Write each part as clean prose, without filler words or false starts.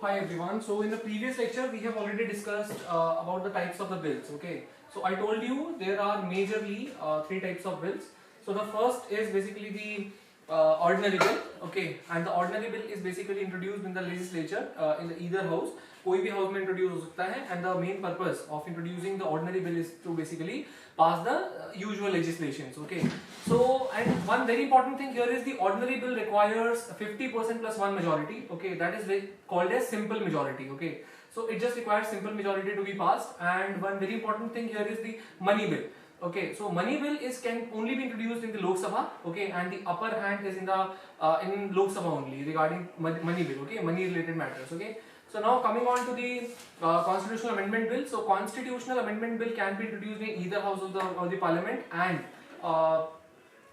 Hi everyone. So in the previous lecture we have already discussed about the types of the bills. Okay. So I told you there are majorly three types of bills. So the first is basically the ordinary bill. Okay. And the ordinary bill is basically introduced in the legislature in the either house. कोई भी house में introduce हो सकता है and the main purpose of introducing the ordinary bill is to basically pass the usual legislations. Okay. So and one very important thing here is the ordinary bill requires 50% plus one majority. Okay, that is called as simple majority. Okay, so it just requires simple majority to be passed. And one very important thing here is the money bill. Okay, so money bill can only be introduced in the Lok Sabha. Okay, and the upper hand is in the in Lok Sabha only regarding money bill. Okay, money related matters. Okay. So now coming on to the constitutional amendment bill. So constitutional amendment bill can be introduced in either house of the parliament, and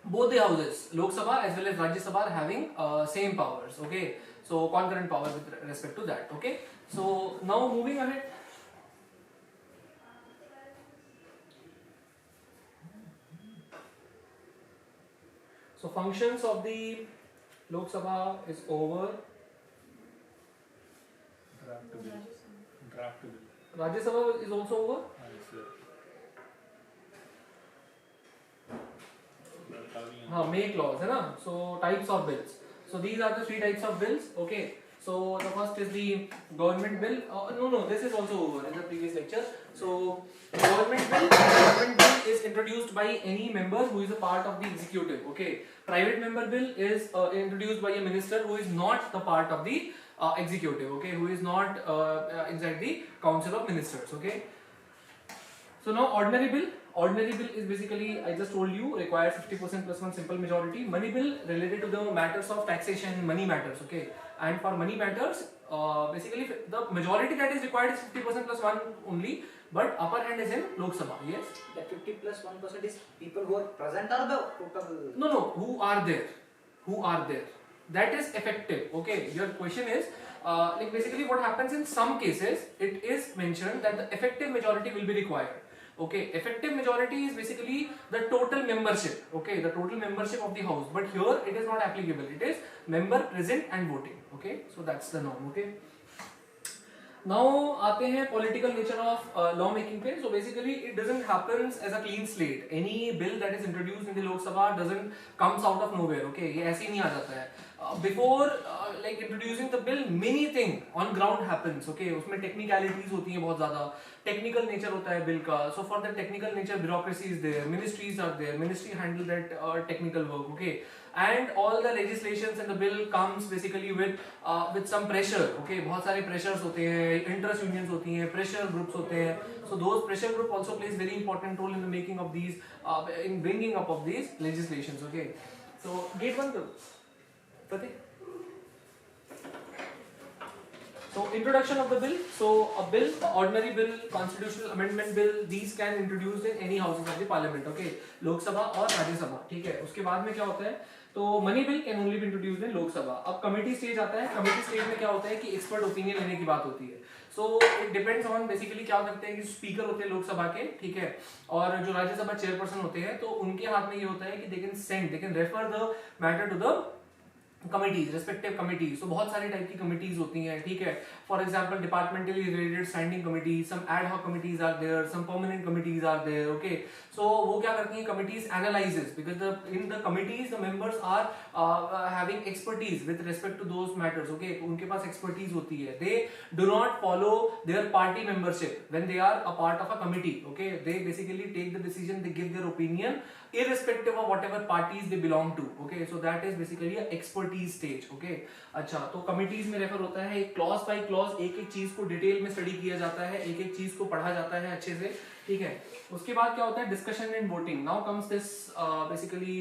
both the houses, Lok Sabha as well as Rajya Sabha, are having same powers. Okay, so concurrent powers with respect to that. Okay, so now moving ahead. So functions of the Lok Sabha is over. Draft bill. Rajya Sabha is also over. Make laws है ना. So types of bills. So these are the three types of bills. Okay. So the first is the government bill. No, this is also over in the previous lecture. So government bill is introduced by any member who is a part of the executive. Okay. Private member bill is introduced by a minister who is not the part of the executive. Okay, who is not inside the council of ministers. Okay. So now ordinary bill. Ordinary bill is basically, I just told you, requires 50% plus one simple majority. Money bill related to the matters of taxation, money matters. Okay, and for money matters, basically the majority that is required is 50% plus one only, but upper hand is in Lok Sabha. Yes. That 50 plus 1% is people who are present or the total? No, who are there? Who are there? That is effective. Okay, your question is like basically what happens in some cases, it is mentioned that the effective majority will be required. Okay, effective majority is basically the total membership. Okay, the total membership of the house, but here it is not applicable. It is member present and voting. Okay, so that's the norm. Okay. Now आते हैं political nature of law making पे. So basically it doesn't happen as a clean slate. Any bill that is introduced in the Lok Sabha doesn't comes out of nowhere. Okay, ये ऐसे ही नहीं आ जाता है. Before like introducing the bill, many thing on ground happens. Okay, उसमें technicalities होती हैं बहुत ज़्यादा. Technical nature होता है bill का. So for the technical nature, bureaucracy is there. Ministries are there. Ministry handle that technical work. Okay, and all the legislations in the bill comes basically with some pressure. Okay, बहुत सारे pressures होते हैं. Interest unions होती हैं. Pressure groups होते हैं. So those pressure group also plays very important role in the making of these, in bringing up of these legislations. Okay, so gate one करो. Pratik. So introduction of the bill. So a bill, ordinary bill, constitutional amendment bill, these can introduced in any houses of the parliament. Okay, Lok Sabha और Rajya Sabha. ठीक है. उसके बाद में क्या होता है? तो money bill can only be introduced in लोक सभा. अब कमेटी स्टेज आता है. कमेटी स्टेज में क्या होता है कि एक्सपर्ट ओपिनियन लेने की बात होती है. So it depends on basically क्या करते हैं कि स्पीकर होते हैं लोकसभा के, ठीक है, और जो राज्यसभा चेयरपर्सन होते हैं, तो उनके हाथ में ये होता है कि they can refer the matter to the committees, respective committees. तो बहुत सारी टाइप की कमिटीज होती हैं, ठीक है. For example departmentally related standing committees, some ad hoc committees are there, some permanent committees are there. Okay, so वो क्या करती हैं, committees analyses, because in the committees the members are having expertise with respect to those matters. Okay, उनके पास expertise होती है. They do not follow their party membership when they are a part of a committee. Okay, they basically take the decision, they give their opinion irrespective of whatever parties they belong to. Okay, so that is basically a expertise stage. Okay, अच्छा, तो committees में refer होता है, clause by clause एक एक चीज को detail में स्टडी किया जाता है, एक एक चीज को पढ़ा जाता है अच्छे से, ठीक है. उसके बाद क्या होता है, discussion and voting. Now comes this basically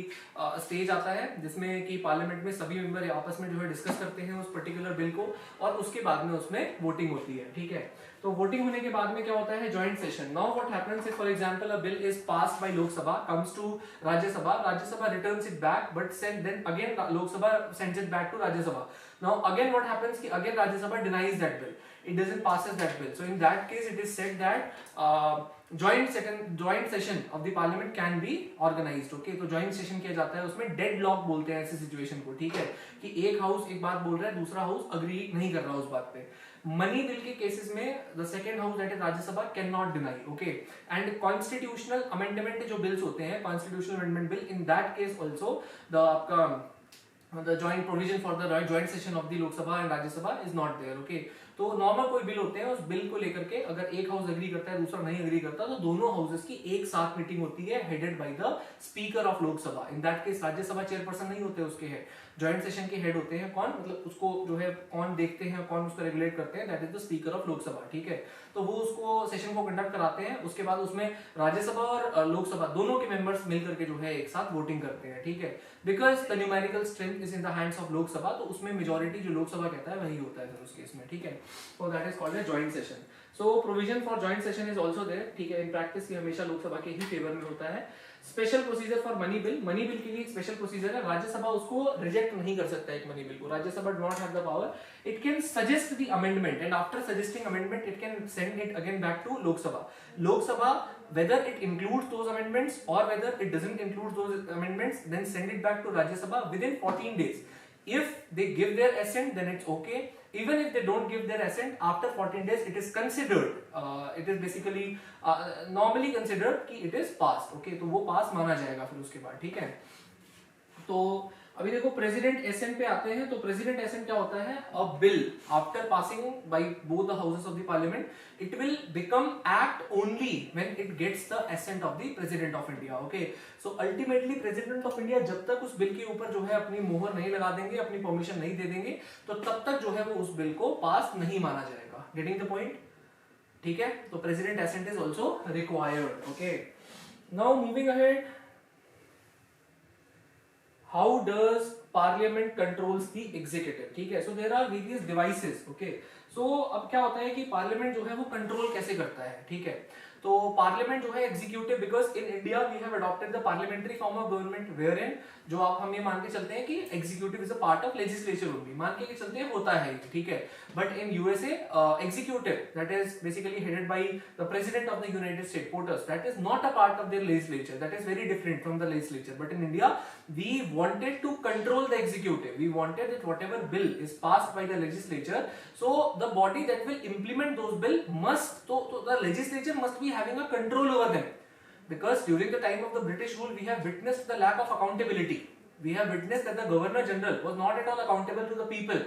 stage आता है जिसमें कि पार्लियामेंट में सभी मेंबर आपस में जो है डिस्कस करते हैं उस पर्टिकुलर बिल को, और उसके बाद में उसमें वोटिंग होती है, ठीक है. तो वोटिंग होने के बाद में क्या होता है, joint session. Now what happens if for example a bill is passed by Lok Sabha, comes to Rajya Sabha, Rajya Sabha returns it back, but then again Lok Sabha sends it back to Rajya Sabha. Now again what happens कि again Rajya Sabha denies that bill, it doesn't passes that bill. So in that case it is said that joint session of the parliament can be organised. Okay, तो joint session किया जाता है, उसमें dead lock बोलते हैं ऐसी situation को, ठीक है, कि एक हाउस एक बात बोल रहा है, दूसरा हाउस अग्री नहीं कर रहा उस बात पे। मनी बिल के केसेस में the second house that is Rajya Sabha can not deny. Okay, and constitutional amendment जो बिल्स होते हैं, constitutional amendment bill, in that case also the आपका the joint provision for the joint session of the Lok Sabha and Rajya Sabha is not there. Okay, तो normal कोई bill होते हैं, उस bill को लेकर के अगर एक हाउस एग्री करता है, दूसरा नहीं एग्री करता, तो दोनों हाउसेस की एक साथ मीटिंग होती है, headed by the speaker of Lok Sabha. In that case Rajya Sabha chairperson नहीं होते, उसके है ज्वाइंट सेशन के हेड होते हैं कौन, मतलब उसको जो है कौन देखते हैं, कौन उसको रेगुलेट करते हैं, that is the speaker of Lok Sabha. ठीक है, तो वो उसको सेशन को कंडक्ट कराते हैं, उसके बाद उसमें राज्यसभा और लोकसभा दोनों के मेंबर्स मिलकर के जो है एक साथ वोटिंग करते हैं। ठीक है, because the numerical strength is in the hands of Lok Sabha, तो उसमें मेजोरिटी जो लोकसभा कहता है वही होता है फिर उस केस में। ठीक है, so that is called a joint session. So provision for joint session is also there. ठीक है, इन प्रैक्टिस ये हमेशा लोकसभा के ही फेवर में होता है। Special procedure for money bill, money bill के लिए एक स्पेशल प्रोसीजर है, राज्यसभा उसको रिजेक्ट नहीं कर सकता है एक मनी बिल को, Rajya Sabha do not have the power, it can suggest the amendment and after suggesting amendment it can send it again back to Lok Sabha. Lok Sabha whether it includes those amendments or whether it doesn't include those amendments, then send it back to Rajya Sabha within 14 days. If they give their assent, then it's okay. Even if they don't give their assent, after 14 days, it is considered. It is basically normally considered कि it is passed. Okay, तो वो पास माना जाएगा फिर उसके बाद। ठीक है, तो अभी देखो प्रेसिडेंट एसेंट पे आते हैं। तो प्रेसिडेंट एसेंट क्या होता है, a bill after passing by both the houses of the parliament it will become act only when it gets the assent of the president of India. Okay, so ultimately president of India जब तक उस bill के ऊपर जो है अपनी मोहर नहीं लगा देंगे, अपनी परमिशन नहीं दे देंगे, तो तब तक जो है वो उस बिल को पास नहीं माना जाएगा। Getting the point? ठीक है, तो president assent is also required. Okay, now moving ahead, how does parliament controls the executive? ठीक है, so there are various devices. Okay, so अब क्या होता है कि पार्लियामेंट जो है वो कंट्रोल कैसे करता है। ठीक है, तो पार्लियामेंट जो है executive, because in India we have adopted the parliamentary form of government where in जो आप हम ये मान के चलते हैं कि executive is a part of legislature only, मान के चलते हैं होता है। ठीक है, but in USA executive that is basically headed by the president of the United State porters, that is not a part of their legislature, that is very different from the legislature. But in India we wanted to control the executive, we wanted that whatever bill is passed by the legislature, so the body that will implement those bill must, so the legislature must be having a control over them, because during the time of the British rule we have witnessed the lack of accountability. We have witnessed that the governor general was not at all accountable to the people.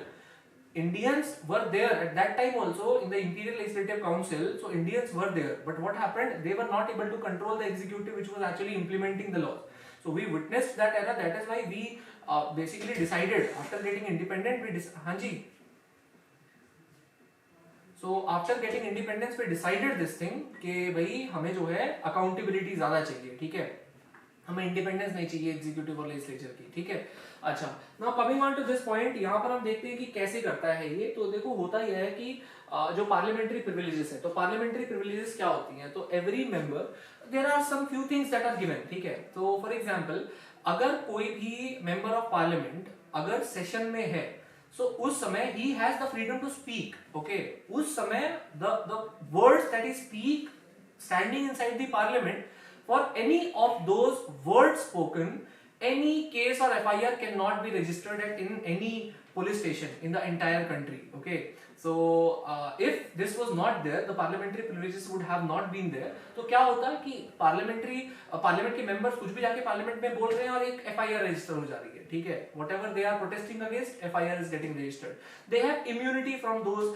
Indians were there at that time also in the Imperial Legislative Council, so Indians were there, but what happened, they were not able to control the executive which was actually implementing the laws. So we witnessed that era, that is why we basically decided after getting independent, हाँ जी, so after getting independence we decided this thing कि भाई हमें जो है accountability ज्यादा चाहिए। ठीक है, हमें इंडिपेंडेंस नहीं चाहिए एग्जीक्यूटिव और लेजिस्लेचर की। ठीक है, अच्छा, now coming on to this point, यहाँ पर हम देखते हैं कि कैसे करता है ये। तो देखो होता यह है कि जो पार्लियामेंट्री प्रिविलेजेस है, तो पार्लियामेंट्री प्रिविलेजेस क्या होती हैं, तो every member there are some few things that are given. ठीक है, तो फॉर एग्जांपल अगर कोई भी मेंबर ऑफ पार्लियामेंट अगर सेशन में है, सो उस समय he has the freedom to speak. Okay, उस समय the words that he speak standing inside the parliament, for any of those words spoken, any case or FIR cannot be registered at in any police station in the entire country. Okay, so if this was not there, the parliamentary privileges would have not been there. तो क्या होता है कि parliament के members कुछ भी जाके parliament में बोल रहे हैं और एक FIR रजिस्टर हो जा रही है। ठीक है, whatever they are protesting against, FIR is getting registered. They have immunity from those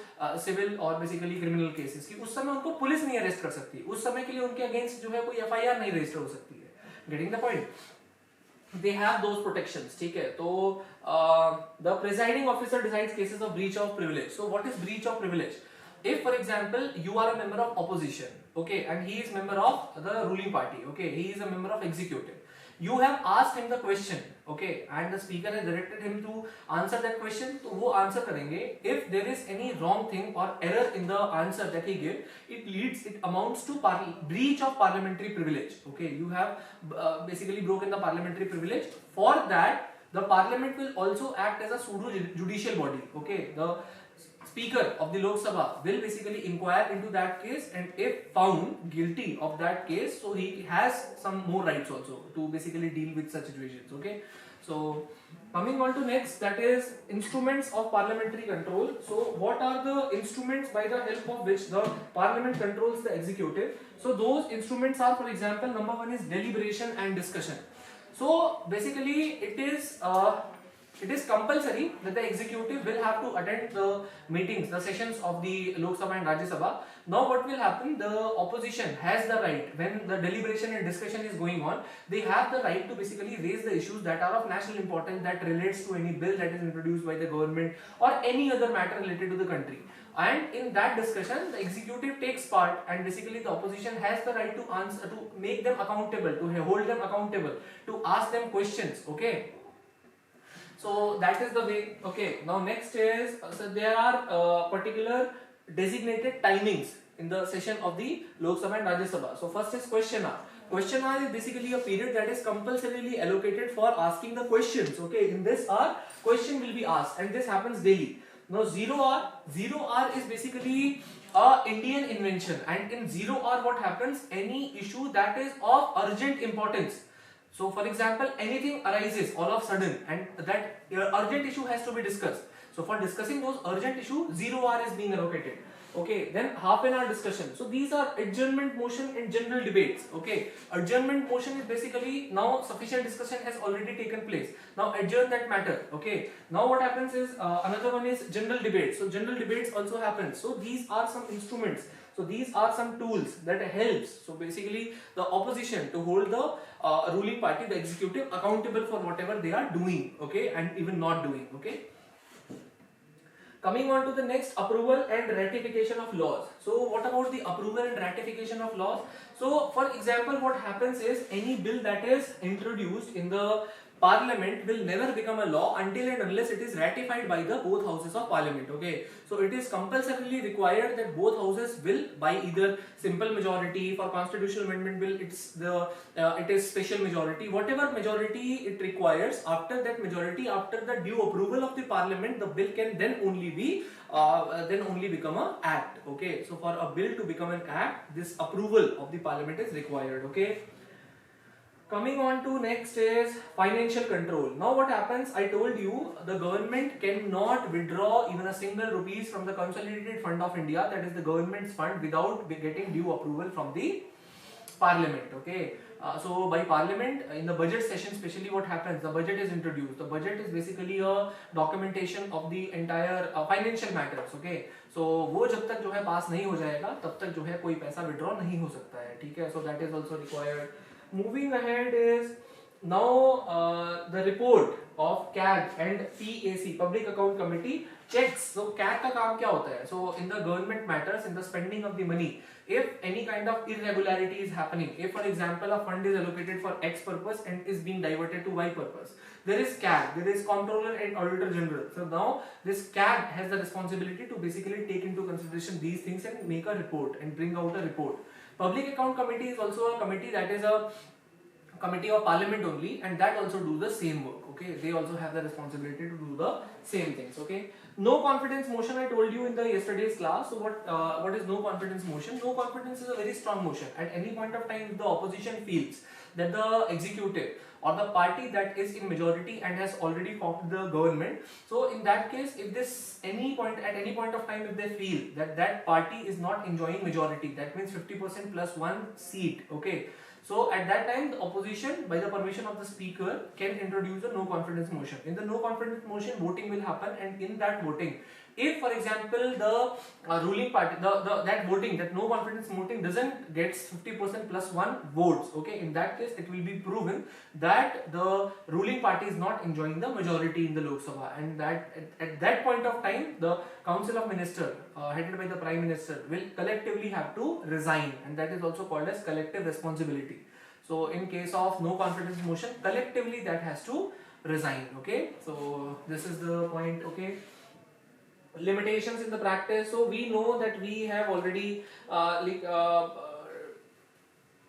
civil or basically criminal cases कि उस समय उनको पुलिस नहीं अरेस्ट कर सकती, उस समय के लिए उनके अगेंस्ट जो है कोई FIR नहीं रजिस्टर हो सकती है। Getting the point? They have those protections. ठीक है, तो the presiding officer decides cases of breach of privilege. So what is breach of privilege? If for example you are a member of opposition, okay, and he is member of the ruling party, okay, he is a member of executive, you have asked him the question, okay, and the speaker has directed him to answer that question, तो वो answer करेंगे। If there is any wrong thing or error in the answer that he gave, it amounts to breach of parliamentary privilege. Okay, you have basically broken the parliamentary privilege. For that, the parliament will also act as a pseudo judicial body. Okay, the Speaker of the Lok Sabha will basically inquire into that case, and if found guilty of that case, so he has some more rights also to basically deal with such situations. Okay, so coming on to next, that is instruments of parliamentary control. So what are the instruments by the help of which the parliament controls the executive? So those instruments are, for example, number one is deliberation and discussion. So basically it is compulsory that the executive will have to attend the meetings, the sessions of the Lok Sabha and Rajya Sabha. Now what will happen, the opposition has the right, when the deliberation and discussion is going on, they have the right to basically raise the issues that are of national importance, that relates to any bill that is introduced by the government or any other matter related to the country. And in that discussion, the executive takes part, and basically the opposition has the right to answer, to make them accountable, to hold them accountable, to ask them questions. Okay, so that is the way. Okay, now next is, so there are particular designated timings in the session of the Lok Sabha and Rajya Sabha. So first is question hour. Question hour is basically a period that is compulsorily allocated for asking the questions. Okay, in this hour, question will be asked, and this happens daily. Now zero hour is basically a Indian invention, and in zero hour what happens, any issue that is of urgent importance. So for example, anything arises all of a sudden, and that urgent issue has to be discussed. So for discussing those urgent issues, 0 hour is being allocated. Okay, then half an hour discussion. So these are adjournment motion and general debates. Okay, adjournment motion is basically, now sufficient discussion has already taken place. Now adjourn that matter. Okay, now what happens is, another one is general debates. So general debates also happens. So these are some instruments. So these are some tools that helps, so basically the opposition to hold the ruling party, the executive, accountable for whatever they are doing, okay, and even not doing. Okay, coming on to the next, approval and ratification of laws. So what about the approval and ratification of laws? So for example, what happens is, any bill that is introduced in the Parliament will never become a law until and unless it is ratified by the both houses of Parliament. Okay, so it is compulsorily required that both houses will, by either simple majority, for constitutional amendment bill it is special majority, whatever majority it requires. After that majority, after the due approval of the Parliament, the bill can then only become an act. Okay, so for a bill to become an act, this approval of the Parliament is required. Okay, coming on to next is financial control. Now what happens, I told you the government cannot withdraw even a single rupees from the consolidated fund of India, that is the government's fund, without getting due approval from the Parliament. Okay, so by Parliament, in the budget session especially, what happens, the budget is introduced. The budget is basically a documentation of the entire financial matters. Okay, so वो जब तक जो है पास नहीं हो जाएगा, तब तक जो है कोई पैसा withdraw नहीं हो सकता है. ठीक है, so that is also required. Moving ahead is now the report of CAG and PAC, Public Account Committee, checks. So CAG का काम क्या होता है? So in the government matters, in the spending of the money, if any kind of irregularity is happening, if for example a fund is allocated for X purpose and is being diverted to Y purpose, there is CAG, there is Comptroller and Auditor General. So now this CAG has the responsibility to basically take into consideration these things and make a report and bring out a report. Public Account Committee is also a committee that is a committee of Parliament only, and that also do the same work. Okay, they also have the responsibility to do the same things. Okay, no confidence motion, I told you in the yesterday's class. So what is no confidence motion? No confidence is a very strong motion. At any point of time, if the opposition feels that the executive or the party that is in majority and has already formed the government, so in that case, if this at any point of time, if they feel that that party is not enjoying majority, that means 50% plus 1 seat. Okay, so at that time, the opposition, by the permission of the speaker, can introduce a no confidence motion. In the no confidence motion, voting will happen, and in that voting, if for example the ruling party, that no confidence voting doesn't get 50% plus 1 votes, okay, in that case it will be proven that the ruling party is not enjoying the majority in the Lok Sabha, and that at that point of time, the Council of Ministers headed by the Prime Minister will collectively have to resign, and that is also called as collective responsibility. So in case of no confidence motion, collectively that has to resign. Okay, so this is the point. Okay, limitations in the practice. So we know that we have already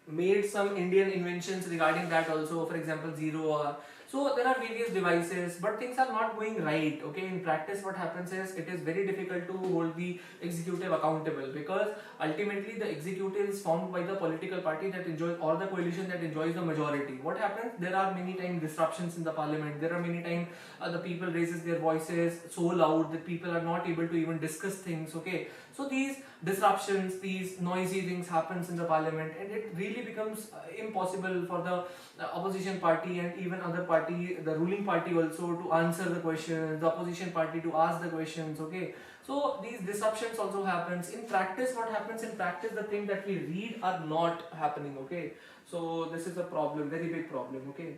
made some Indian inventions regarding that also, for example, zero hour. So there are various devices, but things are not going right. Okay, in practice, what happens is it is very difficult to hold the executive accountable, because ultimately the executive is formed by the political party that enjoys, or the coalition that enjoys the majority. What happens? There are many times disruptions in the parliament. There are many times the people raises their voices so loud that people are not able to even discuss things. Okay, so these disruptions, these noisy things happens in the parliament, and it really becomes impossible for the opposition party and even other party, the ruling party also, to answer the questions, the opposition party to ask the questions. Okay, so these disruptions also happens. In practice, what happens in practice, the thing that we read are not happening. Okay, so this is a problem, very big problem. Okay,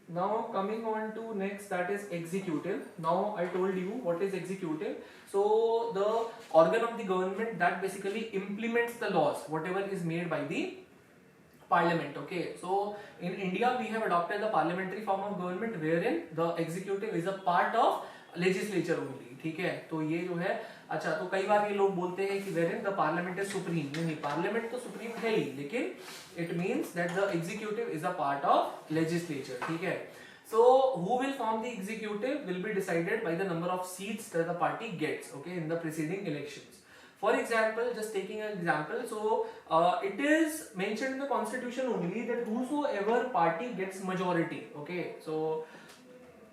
now coming on to next, that is executive. Now I told you what is executive. So the organ of the government that basically implements the laws, whatever is made by the parliament. Okay, so in India we have adopted the parliamentary form of government wherein the executive is a part of legislature only. ठीक है, तो ये जो है, अच्छा, तो कई बार ये लोग बोलते हैं कि wherein the parliament is supreme. नहीं, parliament तो supreme है ही, लेकिन it means that the executive is a part of legislature. ठीक है, so who will form the executive will be decided by the number of seats that the party gets. Okay, in the preceding elections. For example, just taking an example, so it is mentioned in the constitution only that whosoever party gets majority. Okay, so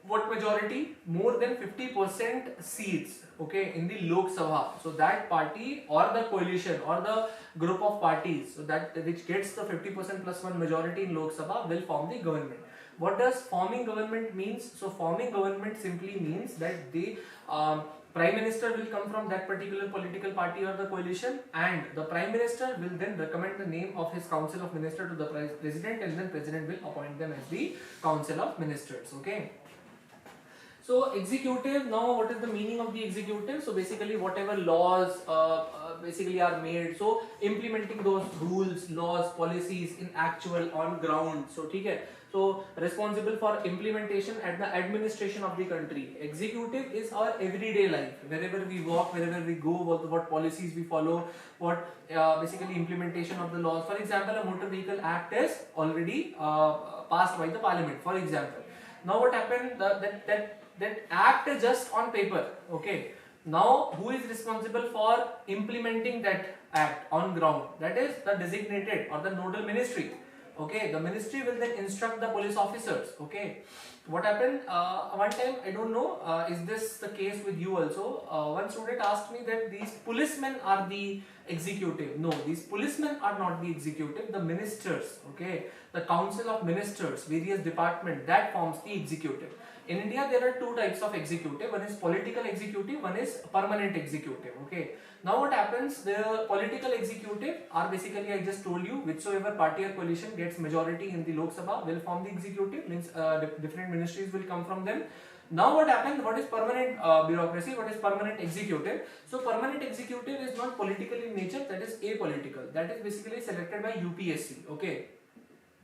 what majority? More than 50% seats. Okay, in the Lok Sabha. So that party or the coalition or the group of parties, so that which gets the 50% plus one majority in Lok Sabha will form the government. What does forming government means? So forming government simply means that the Prime Minister will come from that particular political party or the coalition, and the Prime Minister will then recommend the name of his Council of Ministers to the President, and then President will appoint them as the Council of Ministers. Okay. So executive, now what is the meaning of the executive? So basically whatever laws basically are made, so implementing those rules, laws, policies in actual on ground. So ठीक है, so responsible for implementation at the administration of the country. Executive is our everyday life, wherever we walk, wherever we go, what policies we follow, what basically implementation of the laws. For example, a motor vehicle act is already passed by the parliament, for example. Now what happened, that act is just on paper. Okay, now who is responsible for implementing that act on ground? That is the designated or the nodal ministry. Okay, the ministry will then instruct the police officers. Okay, what happened one time, I don't know, is this the case with you also? One student asked me that these policemen are the executive. No, these policemen are not the executive. The ministers, okay, the council of ministers, various departments, that forms the executive. In India, there are two types of executive. One is political executive, one is permanent executive. Okay. Now what happens? The political executive are basically, I just told you, whichsoever party or coalition gets majority in the Lok Sabha will form the executive. Means different ministries will come from them. Now what happens? What is permanent bureaucracy? What is permanent executive? So permanent executive is not political in nature. That is apolitical. That is basically selected by UPSC. Okay.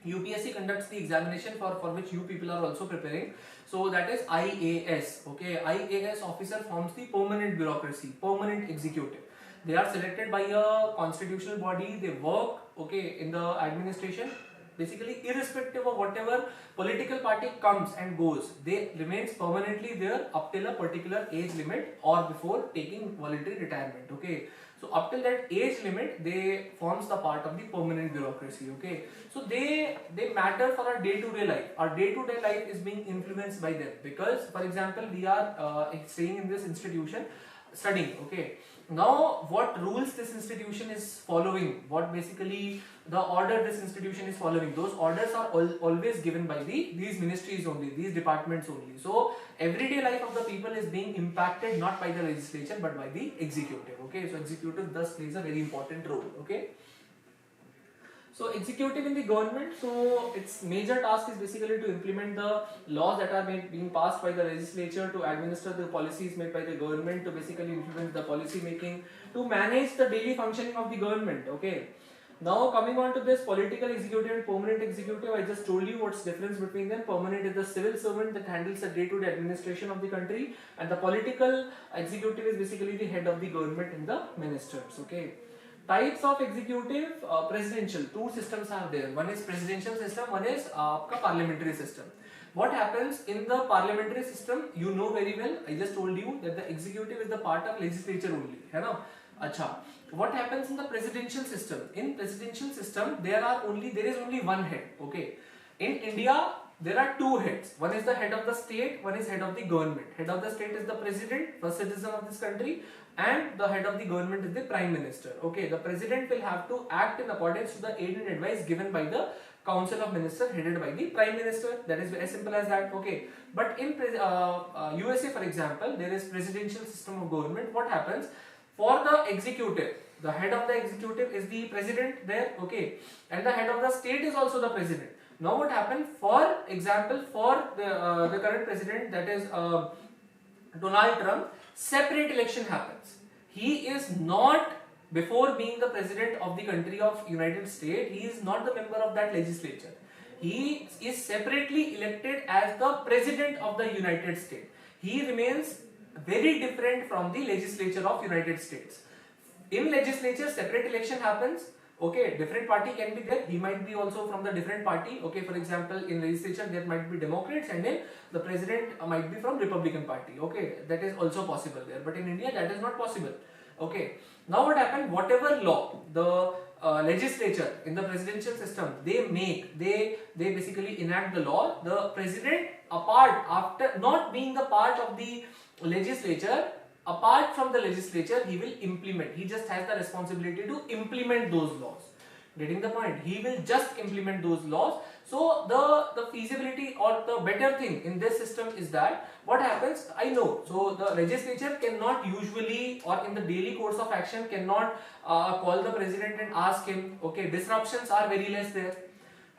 UPSC conducts the examination for which you people are also preparing. So that is IAS. Okay, IAS officer forms the permanent bureaucracy, permanent executive. They are selected by a constitutional body. They work, okay, in the administration. Basically, irrespective of whatever political party comes and goes, they remains permanently there up till a particular age limit or before taking voluntary retirement. Okay. So up till that age limit, they forms the part of the permanent bureaucracy. Okay, so they matter for our day-to-day life. Our day-to-day life is being influenced by them, because, for example, we are staying in this institution, studying. Okay, now what rules this institution is following, what basically the order this institution is following, those orders are always given by these ministries only, these departments only. So everyday life of the people is being impacted not by the legislature but by the executive. Okay, so executive thus plays a very important role. Okay, so executive in the government, so its major task is basically to implement the laws that are being passed by the legislature, to administer the policies made by the government, to basically influence the policy making, to manage the daily functioning of the government. Okay, now coming on to this political executive and permanent executive, I just told you what's the difference between them. Permanent is the civil servant that handles the day-to-day administration of the country, and the political executive is basically the head of the government and the ministers. Okay. Types of executive, presidential, two systems are there. One is presidential system, one is आपका parliamentary system. What happens in the parliamentary system? You know very well. I just told you that the executive is the part of legislature only, है ना? अच्छा. What happens in the presidential system? In presidential system, there is only one head. Okay. In India, there are two heads. One is the head of the state, one is head of the government. Head of the state is the president, first citizen of this country, and the head of the government is the prime minister. Okay, the president will have to act in accordance to the aid and advice given by the council of ministers headed by the prime minister. That is as simple as that. Okay, but in USA, for example, there is presidential system of government. What happens for the executive? The head of the executive is the president there. Okay, and the head of the state is also the president. Now what happened, for example, for the current president, that is Donald Trump, separate election happens. He is not, before being the president of the country of United States, he is not the member of that legislature. He is separately elected as the president of the United States. He remains very different from the legislature of United States. In legislature, separate election happens. Okay, different party can be there. He might be also from the different party. Okay, for example, in legislature there might be Democrats, and then the president might be from Republican party. Okay, that is also possible there. But in India, that is not possible. Okay, now what happened? Whatever law the legislature in the presidential system they basically enact the law. The president, apart after not being the part of the legislature, apart from the legislature, he will implement. He just has the responsibility to implement those laws. Getting the point? He will just implement those laws. So the feasibility or the better thing in this system is that what happens, I know. So the legislature cannot usually, or in the daily course of action, cannot call the president and ask him. Okay, disruptions are very less there.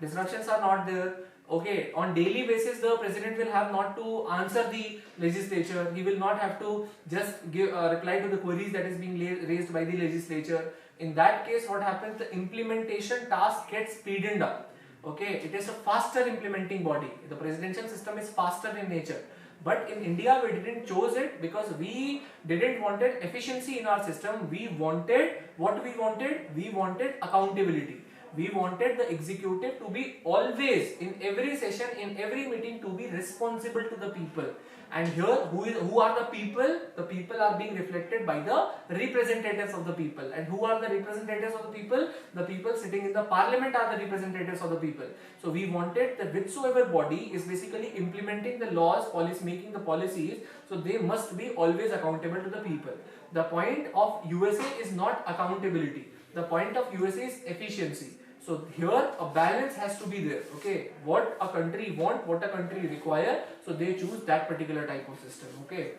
Disruptions are not there. Okay, on daily basis, the president will have not to answer the legislature. He will not have to just give reply to the queries that is being raised by the legislature. In that case, what happens? The implementation task gets speeded up. Okay, it is a faster implementing body. The presidential system is faster in nature. But in India, we didn't choose it because we didn't wanted efficiency in our system. We wanted what we wanted. We wanted accountability. We wanted the executive to be always, in every session, in every meeting, to be responsible to the people. And here, who are the people? The people are being reflected by the representatives of the people. And who are the representatives of the people? The people sitting in the parliament are the representatives of the people. So we wanted that whichsoever body is basically implementing the laws, making the policies, so they must be always accountable to the people. The point of USA is not accountability. The point of USA is efficiency. So here a balance has to be there. Okay, what a country want, what a country require, so they choose that particular type of system. Okay,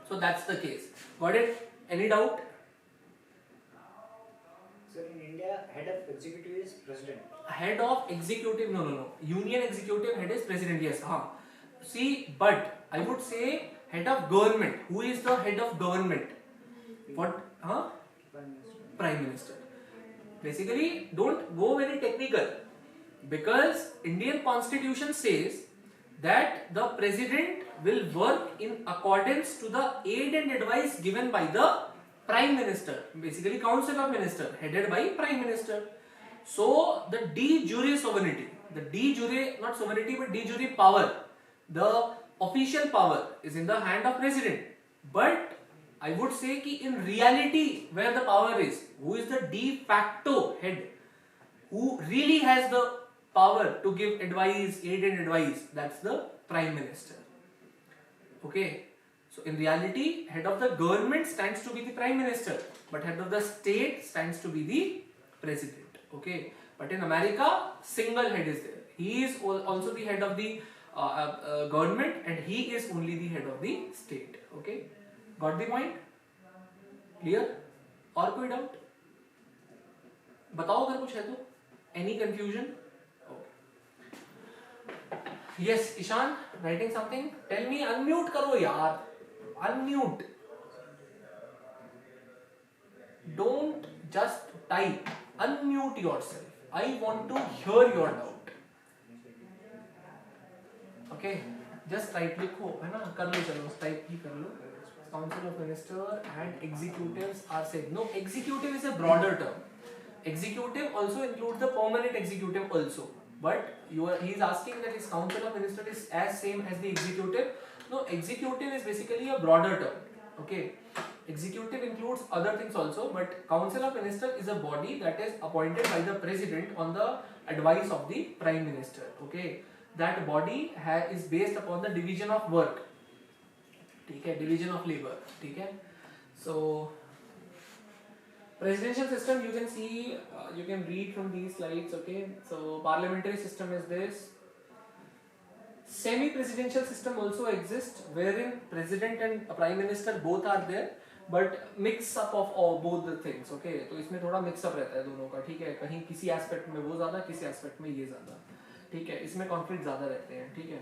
so that's the case. Got it? Any doubt? So in India, head of executive is president. Head of executive, no. Union executive head is president. Yes. See, but I would say head of government. Who is the head of government? What? Prime Minister. Basically, don't go very technical, because Indian Constitution says that the president will work in accordance to the aid and advice given by the Prime Minister, basically Council of Ministers headed by Prime Minister. So the de jure sovereignty, the de jure, not sovereignty but de jure power, the official power is in the hand of president. But I would say कि in reality where the power is, who is the de facto head, who really has the power to give advice, aid and advice, that's the Prime Minister. Okay, so in reality head of the government stands to be the Prime Minister, but head of the state stands to be the President. Okay, but in America single head is there. He is also the head of the government, and he is only the head of the state. Okay, got the point? Clear? और कोई doubt? बताओ अगर कुछ है तो. Any confusion? Okay. Yes, Ishan, writing something? Tell me, unmute करो यार. Unmute. Don't just type. Unmute yourself. I want to hear your doubt. Okay. Just type लिखो, है ना? कर लो, चलो type ही कर लो. Council of Minister and executives are said. No, executive is a broader term. Executive also includes the permanent executive also. But he is asking that his Council of Minister is as same as the executive. No, executive is basically a broader term. Okay, executive includes other things also, but Council of Minister is a body that is appointed by the President on the advice of the Prime Minister. Okay, that body is based upon the division of work. Okay, division of labor. Okay, so presidential system, you can see, you can read from these slides. Okay, so parliamentary system is this. Semi-presidential system also exists, wherein president and prime minister both are there, but mix up of all both the things. Okay, तो इसमें थोड़ा mix up रहता है दोनों का. ठीक है, कहीं किसी एस्पेक्ट में वो ज़्यादा, किसी एस्पेक्ट में ये ज़्यादा. ठीक है, इसमें कॉन्फ्लिक्ट ज़्यादा रहते हैं. ठीक है,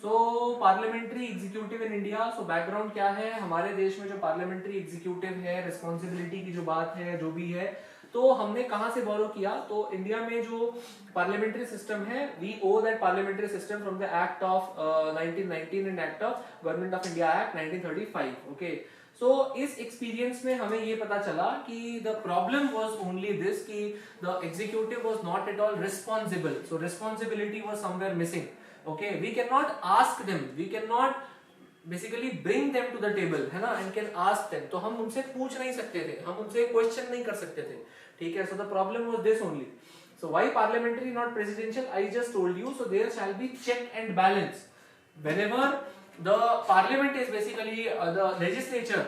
so parliamentary executive in India. So background क्या है हमारे देश में जो पार्लियामेंट्री एग्जीक्यूटिव है, रिस्पॉन्सिबिलिटी की जो बात है, जो भी है, तो हमने कहां से बोरो किया? तो इंडिया में जो पार्लियामेंट्री सिस्टम है, we owe that parliamentary system from the act of 1919 and act of government of India act 1935. Okay, so इस एक्सपीरियंस में हमें ये पता चला कि the problem was only this कि the executive was not at all responsible. So responsibility was somewhere missing. Okay, we can not ask them, we can not basically bring them to the table, है ना, and can ask them. तो हम उनसे पूछ नहीं सकते थे, हम उनसे क्वेश्चन नहीं कर सकते थे. ठीक है, so the problem was this only. So why parliamentary not presidential? I just told you. So there shall be check and balance whenever the parliament is basically the legislature.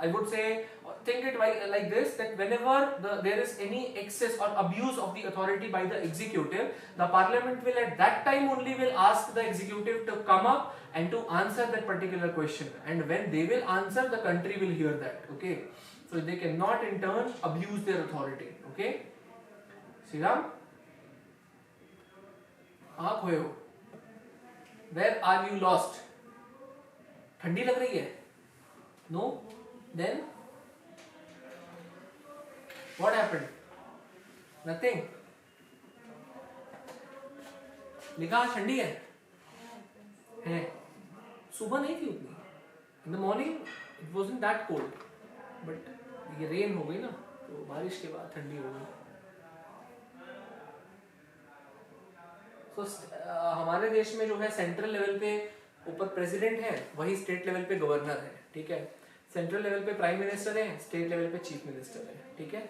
I would say, think it like this, that whenever there is any excess or abuse of the authority by the executive, the parliament will at that time only will ask the executive to come up and to answer that particular question, and when they will answer, the country will hear that. Okay, so they cannot in turn abuse their authority. Okay, Sriram, आप खोए हो. Where are you lost? ठंडी लग रही है? No? Then what happened? Nothing. लिखा ठंडी है? है. सुबह नहीं थी उतनी. In the morning it wasn't that cold, but ये रेन हो गई ना, तो बारिश के बाद ठंडी हो गई. तो हमारे देश में जो है सेंट्रल लेवल पे ऊपर प्रेसिडेंट है, वही स्टेट लेवल पे गवर्नर है. ठीक है, सेंट्रल लेवल पे प्राइम मिनिस्टर है, स्टेट लेवल पे चीफ मिनिस्टर है. ठीक है,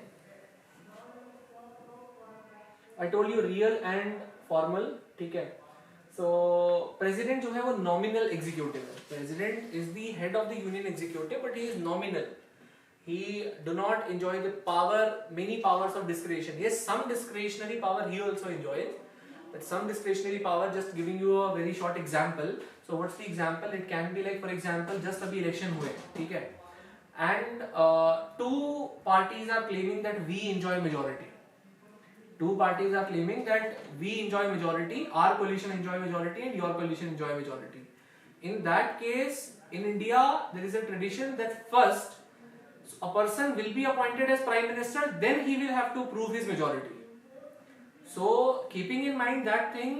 I told you real and formal. ठीक है, सो प्रेसिडेंट जो है वो नॉमिनल एग्जीक्यूटिव है. President is the head of the union executive, but he is nominal. He do not enjoy the power, many powers of discretion. Yes, some discretionary power he also enjoys. But some discretionary power, just giving you a very short example. So what's the example? It can be like, for example, just अभी election हुए, ठीक है, and two parties are claiming that we enjoy majority. Two parties are claiming that we enjoy majority, our coalition enjoy majority, and your coalition enjoy majority. In that case, in India, there is a tradition that first a person will be appointed as prime minister, then he will have to prove his majority. So, keeping in mind that thing,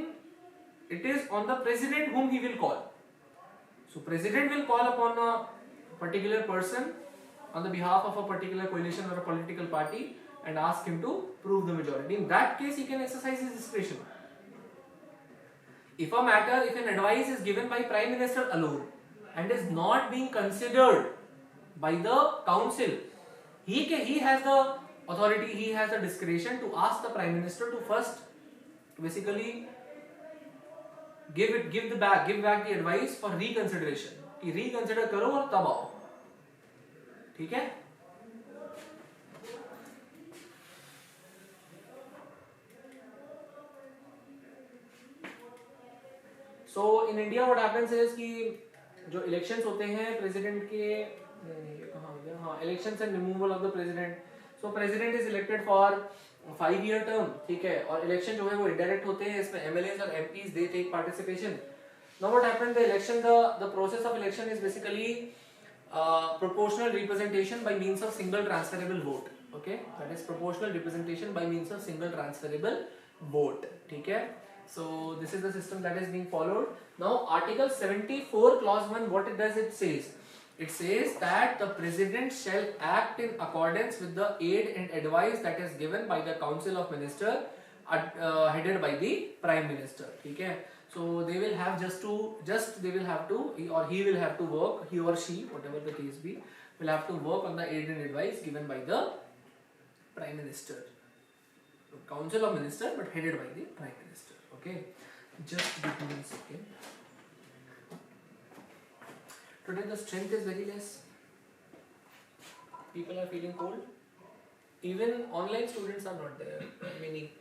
it is on the president whom he will call. So, president will call upon a particular person on the behalf of a particular coalition or a political party and ask him to prove the majority. In that case, he can exercise his discretion. If an advice is given by prime minister alone and is not being considered by the council, he has the authority, he has the discretion to ask the prime minister to first basically give back the advice for reconsideration. कि reconsider करो और तब आओ. ठीक है? So in India what happens is कि जो elections होते हैं president के, हाँ, elections and removal of the president. So president is elected for 5-year term, ठीक है, और election जो है वो indirect होते हैं, इसमें MLAs और MPs they take participation. Now what happened? The election, the process of election is basically proportional representation by means of single transferable vote. Okay, that is proportional representation by means of single transferable vote. ठीक है. So this is the system that is being followed. Now Article 74 clause 1, what it does, it says It says that the president shall act in accordance with the aid and advice that is given by the council of minister headed by the prime minister. ठीक है? So they will have they will have to, or he will have to work, he or she, whatever the case be, will have to work on the aid and advice given by the prime minister. Council of minister, but headed by the prime minister. Okay, just give me a second. Today the strength is very less. People are feeling cold. Even online students are not there. Many.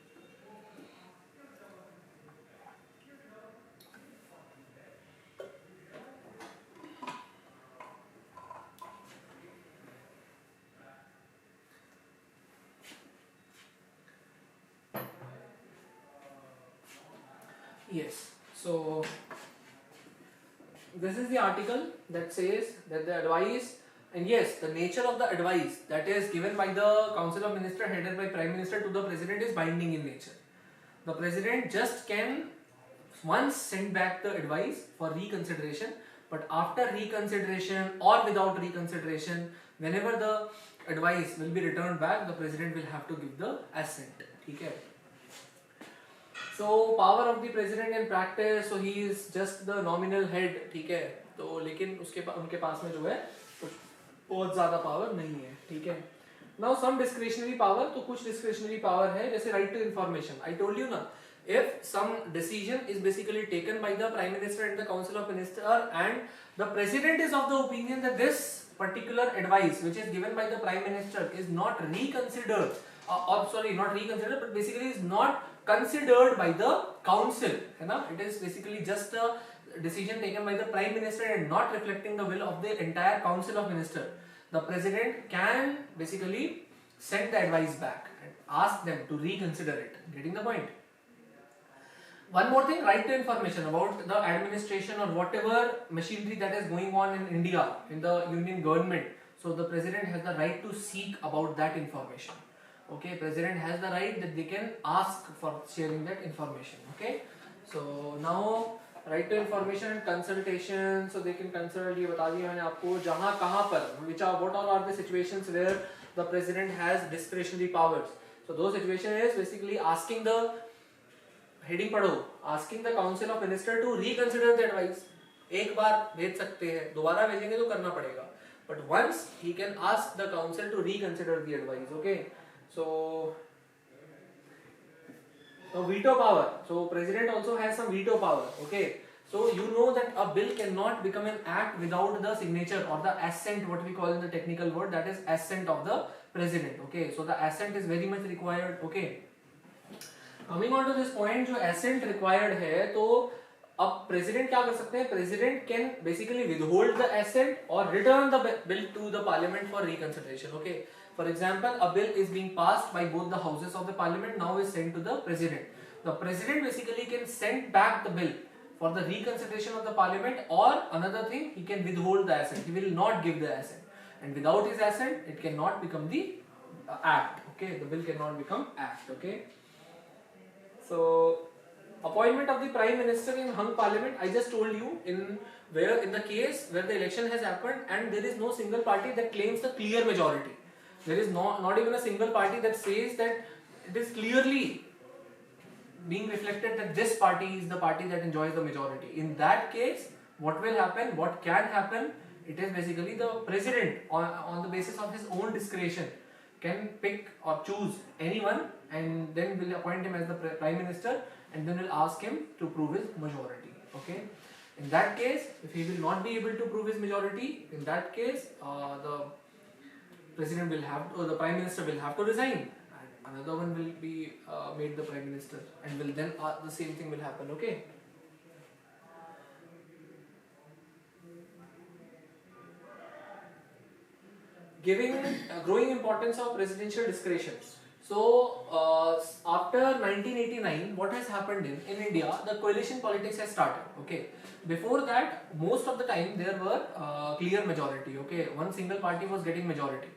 Yes, so this is the article that says that the advice, and yes, the nature of the advice that is given by the council of minister headed by prime minister to the president is binding in nature. The president just can once send back the advice for reconsideration, but after reconsideration or without reconsideration, whenever the advice will be returned back, the president will have to give the assent. ठीक है? So power of the president in practice, so he is just the nominal head, ठीक है? तो लेकिन उनके पास में जो है कुछ बहुत ज़्यादा पावर नहीं है, ठीक है? Now some discretionary power, तो कुछ discretionary power है, जैसे right to information. I told you ना, if some decision is basically taken by the prime minister and the council of minister, and the president is of the opinion that this particular advice which is given by the prime minister is not reconsidered, not reconsidered, but basically is not considered by the council, है ना? It is basically just a decision taken by the prime minister and not reflecting the will of the entire council of minister. The president can basically send the advice back and ask them to reconsider it. Getting the point? One more thing, right to information about the administration or whatever machinery that is going on in India, in the union government. So the president has the right to seek about that information. Okay, president has the right that they can ask for sharing that information. Okay, so now right to information and consultation, so they can consult. ये बता दिया मैंने आपको जहाँ कहाँ पर what all are the situations where the president has discretionary powers. So those situations is basically asking the heading पढ़ो, asking the council of minister to reconsider the advice. एक बार भेज सकते हैं, दोबारा भेजेंगे तो करना पड़ेगा. But once he can ask the council to reconsider the advice. Okay. So veto power. So president also has some veto power. Okay. So you know that a bill cannot become an act without the signature or the assent, what we call in the technical word, that is assent of the president. Okay. So the assent is very much required. Okay. Coming on to this point, जो assent required है, तो अब president क्या कर सकते हैं? President can basically withhold the assent or return the bill to the parliament for reconsideration. Okay. For example, a bill is being passed by both the houses of the parliament, now is sent to the president. The president basically can send back the bill for the reconsideration of the parliament, or another thing, he can withhold the assent. He will not give the assent, and without his assent, it cannot become the act. Okay, the bill cannot become act. Okay. So appointment of the prime minister in hung parliament, I just told you, in the case where the election has happened and there is no single party that claims the clear majority. There is not even a single party that says that it is clearly being reflected that this party is the party that enjoys the majority. In that case, what will happen, what can happen, it is basically the president on the basis of his own discretion can pick or choose anyone and then will appoint him as the prime minister and then will ask him to prove his majority. Okay. In that case, if he will not be able to prove his majority, in that case, the president will have to, the prime minister will have to resign, and another one will be made the prime minister, and will then the same thing will happen. Okay. Giving growing importance of presidential discretion. So after 1989, what has happened in India, the coalition politics has started. Okay. Before that, most of the time there were clear majority. Okay, one single party was getting majority.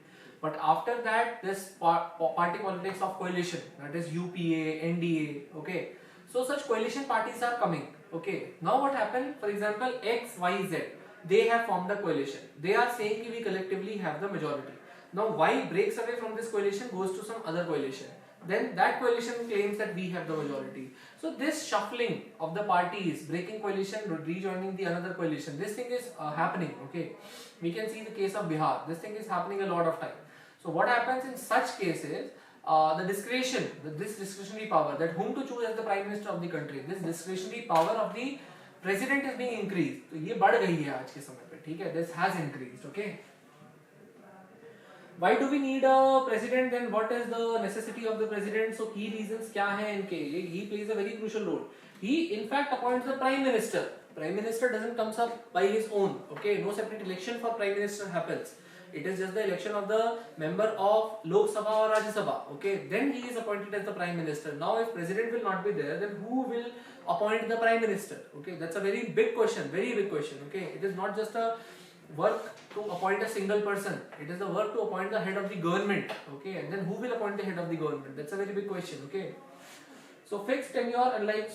But after that, this party politics of coalition, that is UPA, NDA. Okay, so such coalition parties are coming. Okay, now what happened? For example, X, Y, Z. they have formed a coalition. They are saying that we collectively have the majority. Now why breaks away from this coalition, goes to some other coalition. Then that coalition claims that we have the majority. So this shuffling of the parties, breaking coalition, rejoining the another coalition, this thing is happening. Okay, we can see the case of Bihar. This thing is happening a lot of time. So what happens in such cases? This discretionary power, that whom to choose as the prime minister of the country, this discretionary power of the president is being increased. तो ये बढ़ गई है आज के समय पे, ठीक है? This has increased. Okay. Why do we need a president? Then what is the necessity of the president? So key reasons क्या हैं इनके? He plays a very crucial role. He in fact appoints the prime minister. Prime minister doesn't comes up by his own. Okay, no separate election for prime minister happens. It is just the election of the member of Lok Sabha or Rajya Sabha. Okay, then he is appointed as the prime minister. Now, if president will not be there, then who will appoint the prime minister? Okay, that's a very big question. Very big question. Okay, it is not just a work to appoint a single person. It is the work to appoint the head of the government. Okay, and then who will appoint the head of the government? That's a very big question. Okay, so fixed tenure, unlike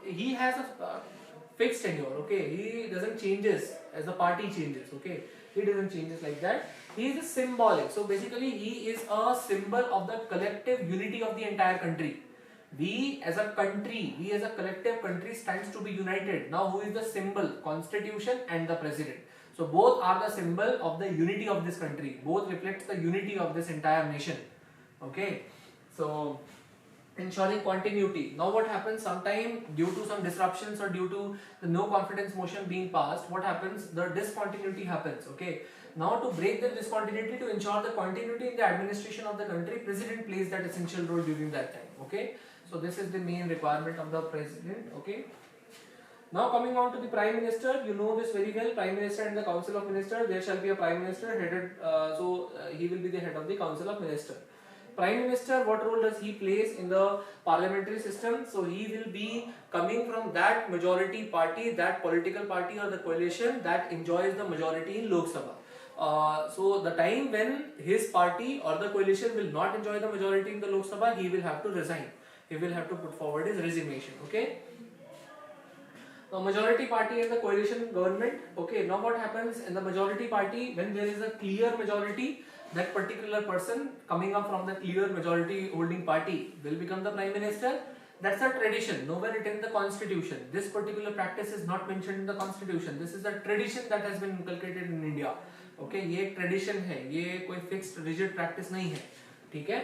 he has a fixed tenure. Okay, he doesn't changes as the party changes. Okay, he doesn't changes like that. He is symbolic. So basically, he is a symbol of the collective unity of the entire country. We as a country, we as a collective country stands to be united. Now, who is the symbol? Constitution and the president. So both are the symbol of the unity of this country. Both reflects the unity of this entire nation. Okay. So ensuring continuity. Now what happens? Sometime due to some disruptions or due to the no confidence motion being passed, what happens? The discontinuity happens. Okay. Now to break the discontinuity, to ensure the continuity in the administration of the country, president plays that essential role during that time. Okay. So this is the main requirement of the president. Okay. Now coming on to the prime minister, you know this very well. Prime minister and the council of ministers. There shall be a prime minister headed. He will be the head of the council of ministers. Prime Minister, what role does he plays in the parliamentary system? So he will be coming from that majority party, that political party or the coalition that enjoys the majority in Lok Sabha. So the time when his party or the coalition will not enjoy the majority in the Lok Sabha, he will have to resign. He will have to put forward his resignation. Okay. Now majority party and the coalition government. Okay. Now what happens in the majority party when there is a clear majority? That particular person coming up from the clear majority holding party will become the prime minister. That's a tradition, nowhere written in the constitution. This particular practice is not mentioned in the constitution. This is a tradition that has been inculcated in India. Okay, ये एक tradition है, ये कोई fixed rigid practice नहीं है, ठीक है?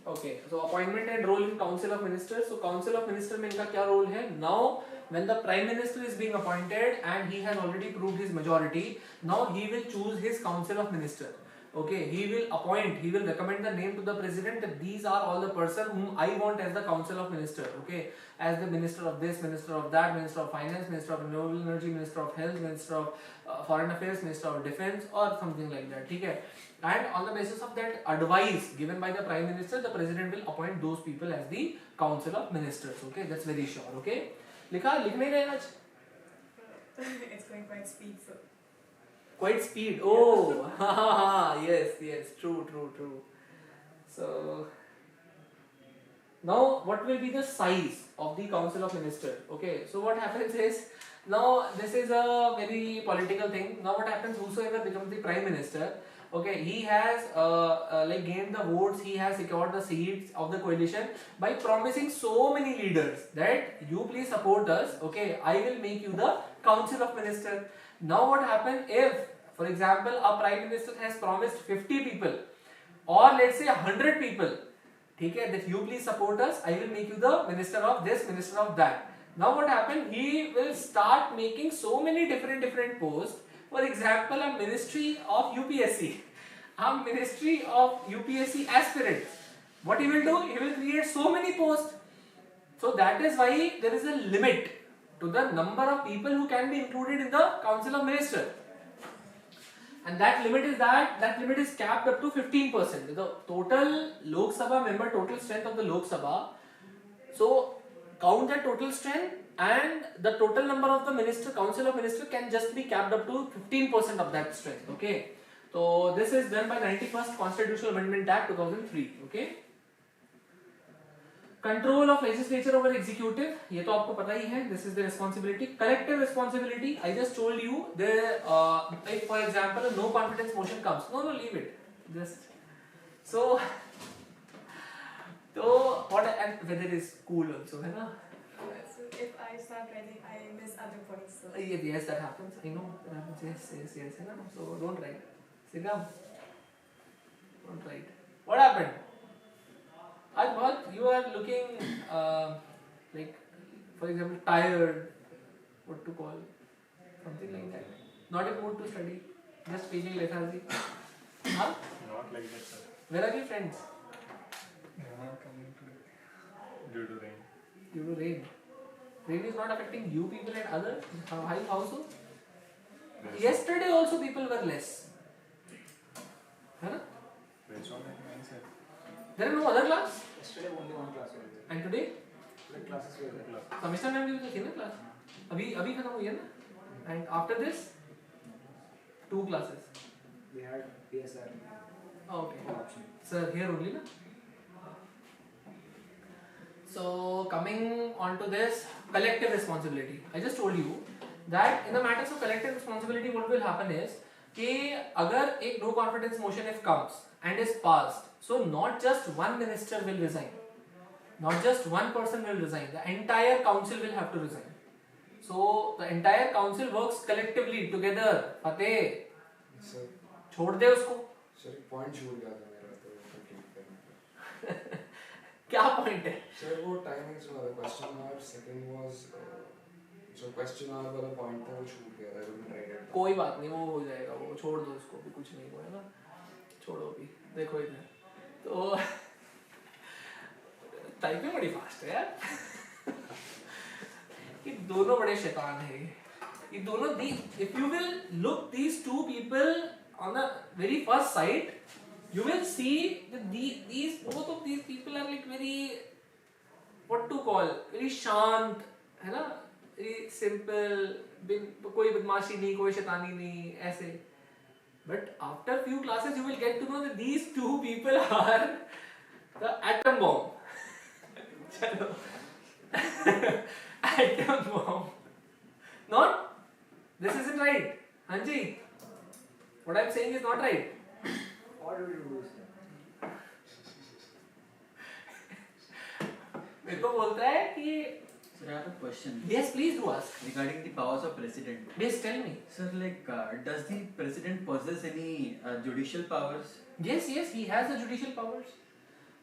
Okay, so appointment and role in council of ministers. So council of ministers में इनका क्या role है? Now when the prime minister is being appointed and he has already proved his majority, now he will choose his council of ministers. Okay, he will appoint, he will recommend the name to the president that these are all the person whom I want as the council of minister. Okay, as the minister of this, minister of that, minister of finance, minister of renewable energy, minister of health, minister of foreign affairs, minister of defense or something like that. Okay, and on the basis of that advice given by the prime minister, the president will appoint those people as the council of ministers. Okay, that's very sure. Okay, लिखने गए आज? It's going quite speed, so. Quite speed. Oh, yes, true. So now what will be the size of the council of ministers? Okay, so what happens is, now this is a very political thing. Now what happens, whosoever becomes the prime minister, okay, he has gained the votes, he has secured the seats of the coalition by promising so many leaders that you please support us. Okay, I will make you the council of ministers. Now what happens if, for example, a prime minister has promised 50 people or let's say 100 people, okay, that you please support us, I will make you the minister of this, minister of that. Now what happens, he will start making so many different posts. For example, a ministry of UPSC, a ministry of UPSC aspirants. What he will do, he will create so many posts. So that is why there is a limit to the number of people who can be included in the council of ministers, and that limit is capped up to 15%. The total Lok Sabha member, total strength of the Lok Sabha. So count that total strength, and the total number of the minister, council of ministers can just be capped up to 15% of that strength. Okay, so this is done by 91st Constitutional Amendment Act 2003. Okay. Control of legislature over executive, ये तो आपको पता ही है. This is the responsibility. Collective responsibility, I just told you if for example no confidence motion comes, no leave it, just so तो what and whether is cool also, है ना. So if I start writing, I miss other points. So. Yes, that happens. I know that happens. Yes, है ना. So don't write. Sit down. Don't write. What happened? आज बहुत you are looking like for example tired, what to call, something like that. Not in mood to study. Just feeling lethargy. Huh? Not like that, sir. Where are your friends? They are not coming today due to rain. Due to rain. Rain is not affecting you people and others. How so? Yesterday also people were less. है ना? Based on that mindset. There are no other class. Yesterday only one class was there. And today? Like classes were there. Semester में भी तो थी ना class. अभी खत्म हुई है ना? And after this, 2 classes. We had PSR. Okay. Option. Sir, here only na? So coming on to this collective responsibility, I just told you that in the matters of collective responsibility, what will happen is कि अगर एक no confidence motion if comes and is passed, so not just one minister will resign, not just one person will resign, the entire council will have to resign. So the entire council works collectively together. Fateh, sir छोड़ दे उसको. Sir एक point छूट गया था मेरा तो complete करना था. क्या पॉइंट है? सर वो टाइमिंग्स वाला क्वेश्चन आवर सेकंड वाज जो क्वेश्चन आवर वाला पॉइंट था वो छूट गया था. Don't write it. कोई बात नहीं, वो हो जाएगा, वो छोड़ दो उसको भी, कुछ नहीं हुआ है ना, छोड़ो भी. देखो इधर तो टाइपिंग बड़ी फास्ट है यार. ये दोनों बड़े शैतान हैं. ये दोनों if you will look these two people on the very first sight, you will see that these both of these people are like very, what to call, very शांत, है ना, very simple, कोई बदमाशी नहीं, कोई शैतानी नहीं, ऐसे. But after few classes you will get to know that these two people are the atom bomb. चलो. Atom bomb. Not. This isn't right. Hanji. What I'm saying is not right. What do you do, sir? मेरे को बोलता है कि Sir, I have a question. yes, please do ask. Regarding the powers of president. Yes, tell me. Sir, like, does the president possess any judicial powers? Yes, he has the judicial powers.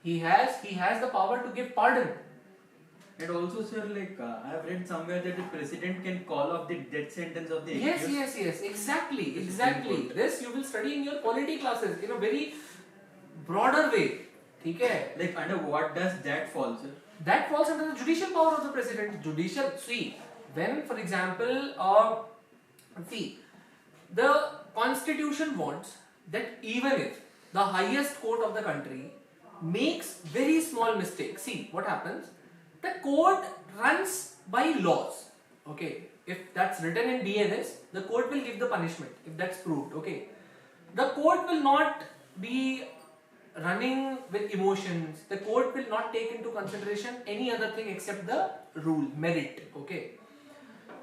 He has the power to give pardon. And also, sir, like, I have read somewhere that the president can call off the death sentence of the accused. Yes. Exactly. This you will study in your polity classes in a very broader way. ठीक है? Like, under what does that fall, sir? That falls under the judicial power of the president. Judicial, see, when for example, the constitution wants that even if the highest court of the country makes very small mistakes, see what happens, the court runs by laws. Okay, if that's written in BNS, the court will give the punishment if that's proved. Okay, the court will not be running with emotions. The court will not take into consideration any other thing except the rule, merit. Okay.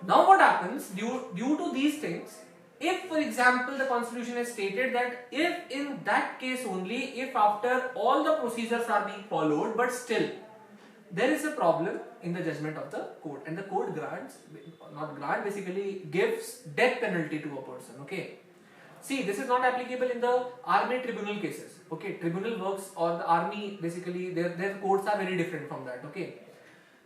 Now what happens due to these things? If for example the constitution has stated that if in that case only, if after all the procedures are being followed, but still there is a problem in the judgment of the court, and the court basically gives death penalty to a person. Okay. See, this is not applicable in the army tribunal cases. Okay, tribunal works or the army basically their courts are very different from that. Okay.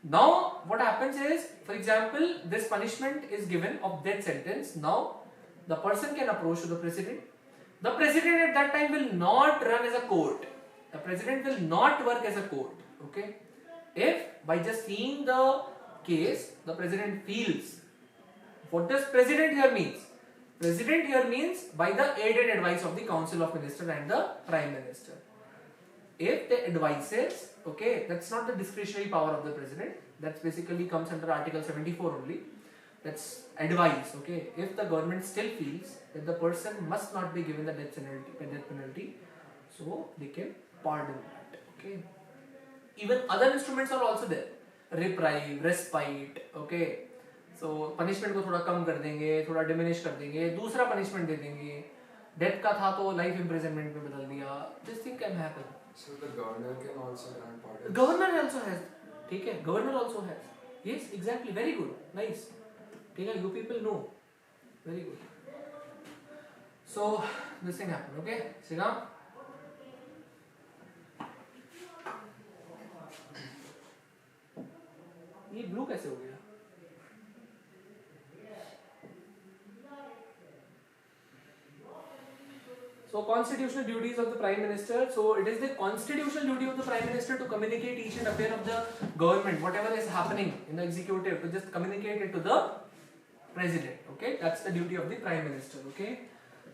Now what happens is, for example, this punishment is given of death sentence. Now the person can approach to the president. The president at that time will not run as a court. The president will not work as a court. Okay. If by just seeing the case, the president feels, what does president here means? President here means by the aid and advice of the Council of Ministers and the Prime Minister. If the advices, okay, that's not the discretionary power of the president. That basically comes under Article 74 only. That's advice, okay. If the government still feels that the person must not be given the death penalty, so they can pardon that, okay. even other instruments are also there. Reprieve, respite, okay. So punishment को थोड़ा कम कर देंगे, थोड़ा diminish कर देंगे, दूसरा punishment दे देंगे. Death का था तो life imprisonment में बदल दिया. This thing can happen. So the governor can also grant pardons. Governor also has, ठीक है, governor also has. Yes, exactly, very good, nice. ठीक है, you people know, very good. So this thing happened, okay. Sriram. ये blue कैसे हो गया? So constitutional duties of the Prime Minister. So it is the constitutional duty of the Prime Minister to communicate each and affair of the government, whatever is happening in the executive, to just communicate it to the President. Okay, that's the duty of the Prime Minister. Okay.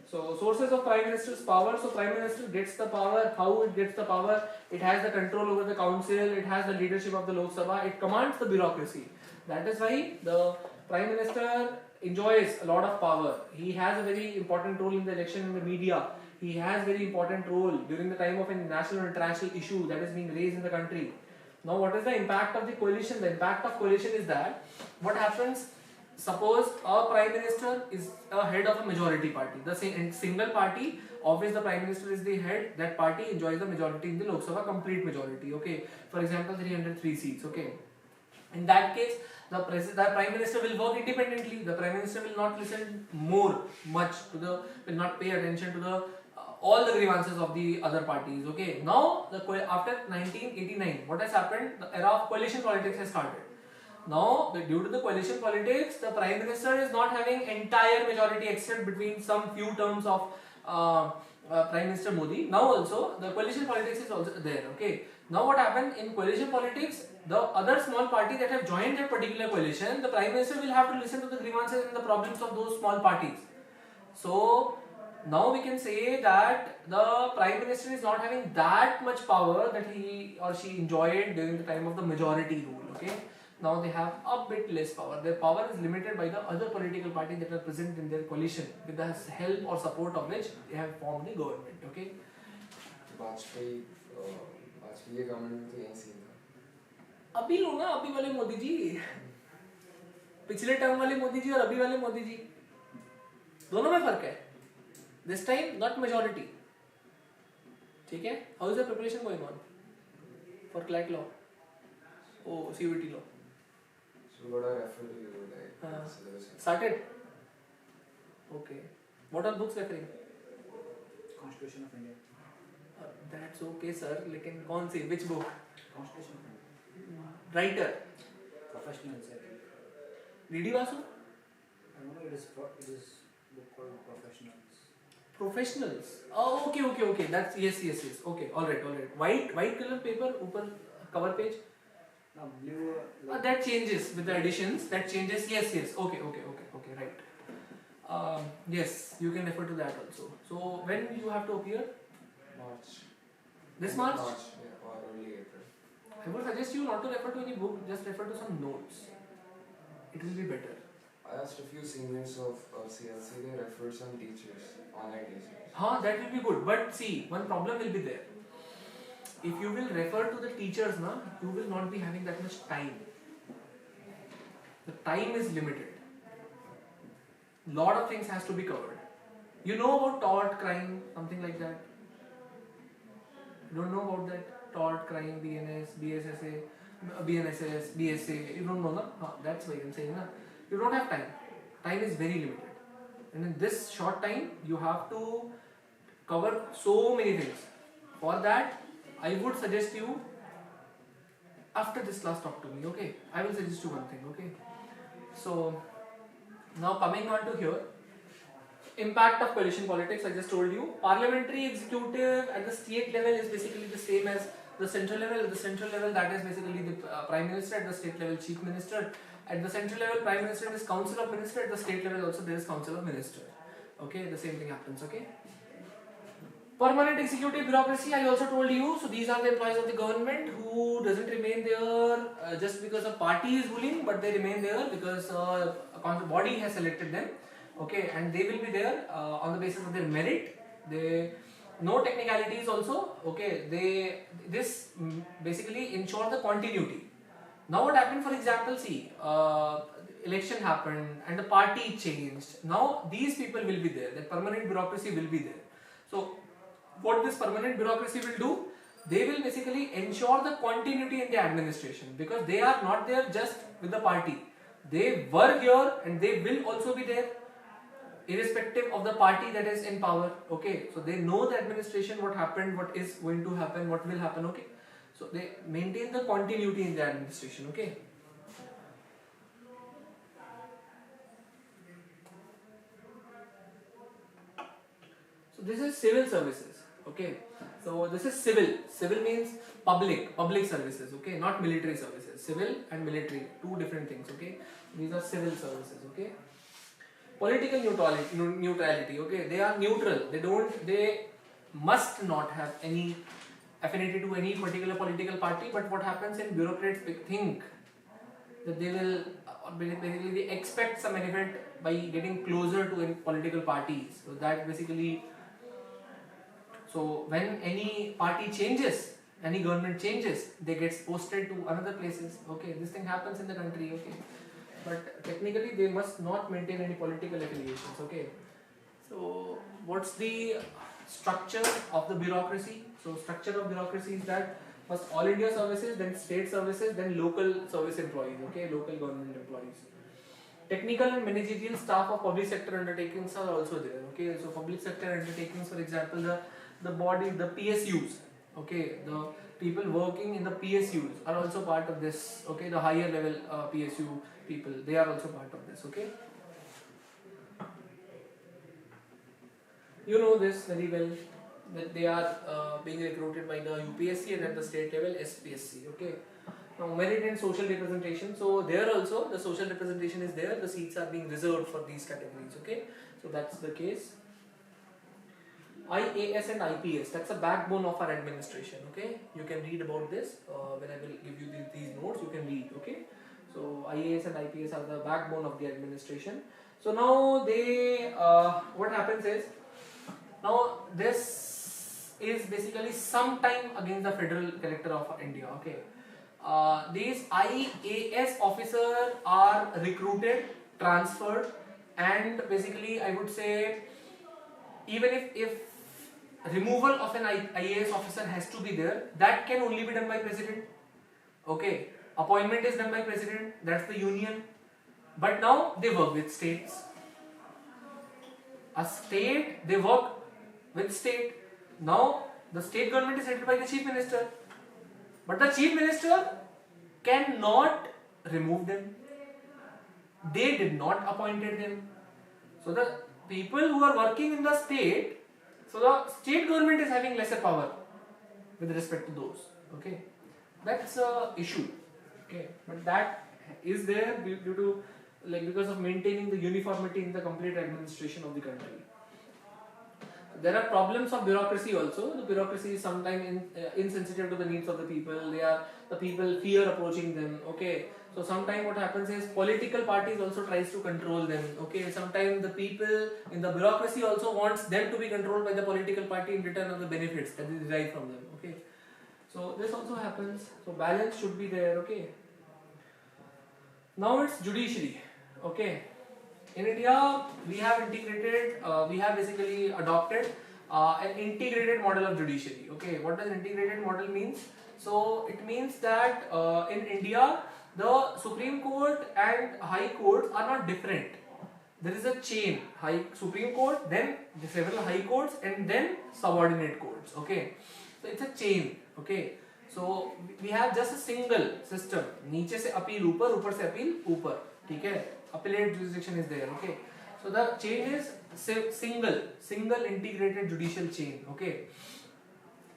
So sources of Prime Minister's power. So Prime Minister gets the power. How it gets the power? It has the control over the council. It has the leadership of the Lok Sabha. It commands the bureaucracy. That is why the Prime Minister enjoys a lot of power. He has a very important role in the election in the media. He has very important role during the time of a national or international issue that is being raised in the country. Now, what is the impact of the coalition? The impact of coalition is that what happens? Suppose a Prime Minister is a head of a majority party. The single party of which the Prime Minister is the head, that party enjoys the majority in the Lok Sabha, complete majority. Okay. For example, 303 seats. Okay. In that case, the Prime Minister will work independently. The Prime Minister will not listen will not pay attention to the all the grievances of the other parties. Okay. Now, after 1989, what has happened? The era of coalition politics has started. Now, due to the coalition politics, the Prime Minister is not having entire majority except between some few terms of Prime Minister Modi. Now also, the coalition politics is also there. Okay. Now what happened in coalition politics? The other small party that have joined that particular coalition, the Prime Minister will have to listen to the grievances and the problems of those small parties. So now we can say that the Prime Minister is not having that much power that he or she enjoyed during the time of the majority rule. Okay. Now they have a bit less power. Their power is limited by the other political parties that are present in their coalition, with the help or support of which they have formed the government. Okay. Vajpayee government में तो यही scene था. अभी लो ना, अभी वाले मोदी जी, पिछले term वाले मोदी जी और अभी वाले मोदी जी, दोनों में फर्क है. This time not majority. ठीक है? How is the preparation going on for CLAT law? Oh, CUET law. So what I refer to you like started. Okay. What are books referring? Constitution of India. That's okay, sir. लेकिन कौन सी? Which book? Constitution of India. Writer. Professional NCERT. D.D. Vasu? I don't know. It is book called Professionals. Professionals. Oh, okay. That's yes. Okay, all right. White color paper, ऊपर cover page. Now blue. That changes with the additions. That changes. Yes. Okay. Right. Yes, you can refer to that also. So when you have to appear? March. This March? Yeah, or early April. I would suggest you not to refer to any book. Just refer to some notes. It will be better. I asked a few seniors of CLC. They referred some teachers, online teachers. That will be good. But see, one problem will be there. If you will refer to the teachers, you will not be having that much time. The time is limited. Lot of things has to be covered. You know about tort, crime, something like that? You don't know about that? Tort, crime, BNS, BSSA, BNSS, BSA. You don't know, na? That's why I'm saying, na? You don't have time. Time is very limited. And in this short time, you have to cover so many things. For that, I would suggest you, after this class, talk to me, okay? I will suggest you one thing, okay? So, now coming on to here, impact of coalition politics, I just told you. Parliamentary executive at the state level is basically the same as the central level. At the central level, that is basically the Prime Minister. At the state level, Chief Minister. At the central level, Prime Minister is Council of Minister. At the state level also, there is Council of Minister. Okay, the same thing happens, okay? Permanent executive bureaucracy, I also told you. So these are the employees of the government who doesn't remain there just because a party is ruling, but they remain there because a body has selected them. Okay, and they will be there on the basis of their merit. They no technicalities also. Okay, basically ensure the continuity. Now what happened, for example, see, election happened and the party changed. Now these people will be there, the permanent bureaucracy will be there. So what this permanent bureaucracy will do, they will basically ensure the continuity in the administration, because they are not there just with the party. They were here and they will also be there irrespective of the party that is in power. Okay, so they know the administration, what happened, what is going to happen, what will happen. Okay, so they maintain the continuity in the administration. Okay, so this is civil services. Okay, so this is civil means public services. Okay, not military services. Civil and military, two different things. Okay, these are civil services. Okay, political neutrality. Okay, they are neutral. They must not have any affinity to any particular political party. But what happens in bureaucrats think that they will basically they expect some benefit by getting closer to any political parties. So that basically, so when any party changes, any government changes, they get posted to another places. Okay, this thing happens in the country. Okay, but technically they must not maintain any political affiliations. Okay, so what's the structure of the bureaucracy? So structure of bureaucracy is that first all India services, then state services, then local service employees. Okay, local government employees. Technical and managerial staff of public sector undertakings are also there. Okay, so public sector undertakings, for example, the body, the PSUs. Okay, the people working in the PSUs are also part of this. Okay, the higher level PSU people, they are also part of this. Okay, you know this very well, that they are being recruited by the UPSC and at the state level SPSC. Okay, now merit and social representation. So there also the social representation is there. The seats are being reserved for these categories. Okay, so that's the case. IAS and IPS, that's a backbone of our administration. Okay, you can read about this when I will give you these notes. You can read. Okay, so IAS and IPS are the backbone of the administration. So now they what happens is, now this is basically sometime against the Federal Collector of India. Okay, these IAS officers are recruited, transferred, and basically I would say, even if removal of an IAS officer has to be there, that can only be done by president. Okay, appointment is done by president, that's the union. But now they work with states. A state, they work with state. Now the state government is headed by the chief minister, but the chief minister cannot remove them. They did not appointed them. So the people who are working in the state, so the state government is having lesser power with respect to those. Okay, that's a issue. Okay, but that is there due to, like, because of maintaining the uniformity in the complete administration of the country. There are problems of bureaucracy also. The bureaucracy is sometimes insensitive to the needs of the people. The people fear approaching them. Okay, so sometimes what happens is political parties also tries to control them. Okay, sometimes the people in the bureaucracy also wants them to be controlled by the political party in return of the benefits that they derive from them. Okay, so this also happens. So balance should be there. Okay, now it's judiciary. Okay, in India we have basically adopted an integrated model of judiciary. Okay, what does integrated model means? So it means that in India the Supreme Court and High Courts are not different. There is a chain: Supreme Court, then the several High Courts, and then subordinate courts. Okay, so it's a chain. Okay, so we have just a single system. नीचे से appeal ऊपर, ऊपर से appeal ऊपर. ठीक है? Appellate jurisdiction is there. Okay, so the chain is single integrated judicial chain. Okay,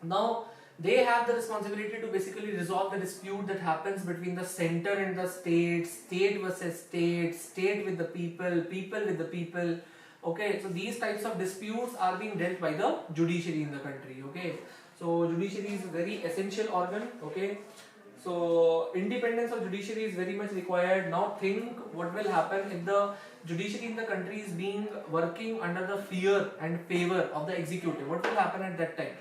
now they have the responsibility to basically resolve the dispute that happens between the center and the state, state versus state, state with the people, people with the people. Okay, so these types of disputes are being dealt by the judiciary in the country. Okay, so judiciary is a very essential organ. Okay, So independence of judiciary is very much required. Now think what will happen if the judiciary in the country is being working under the fear and favor of the executive. What will happen at that time?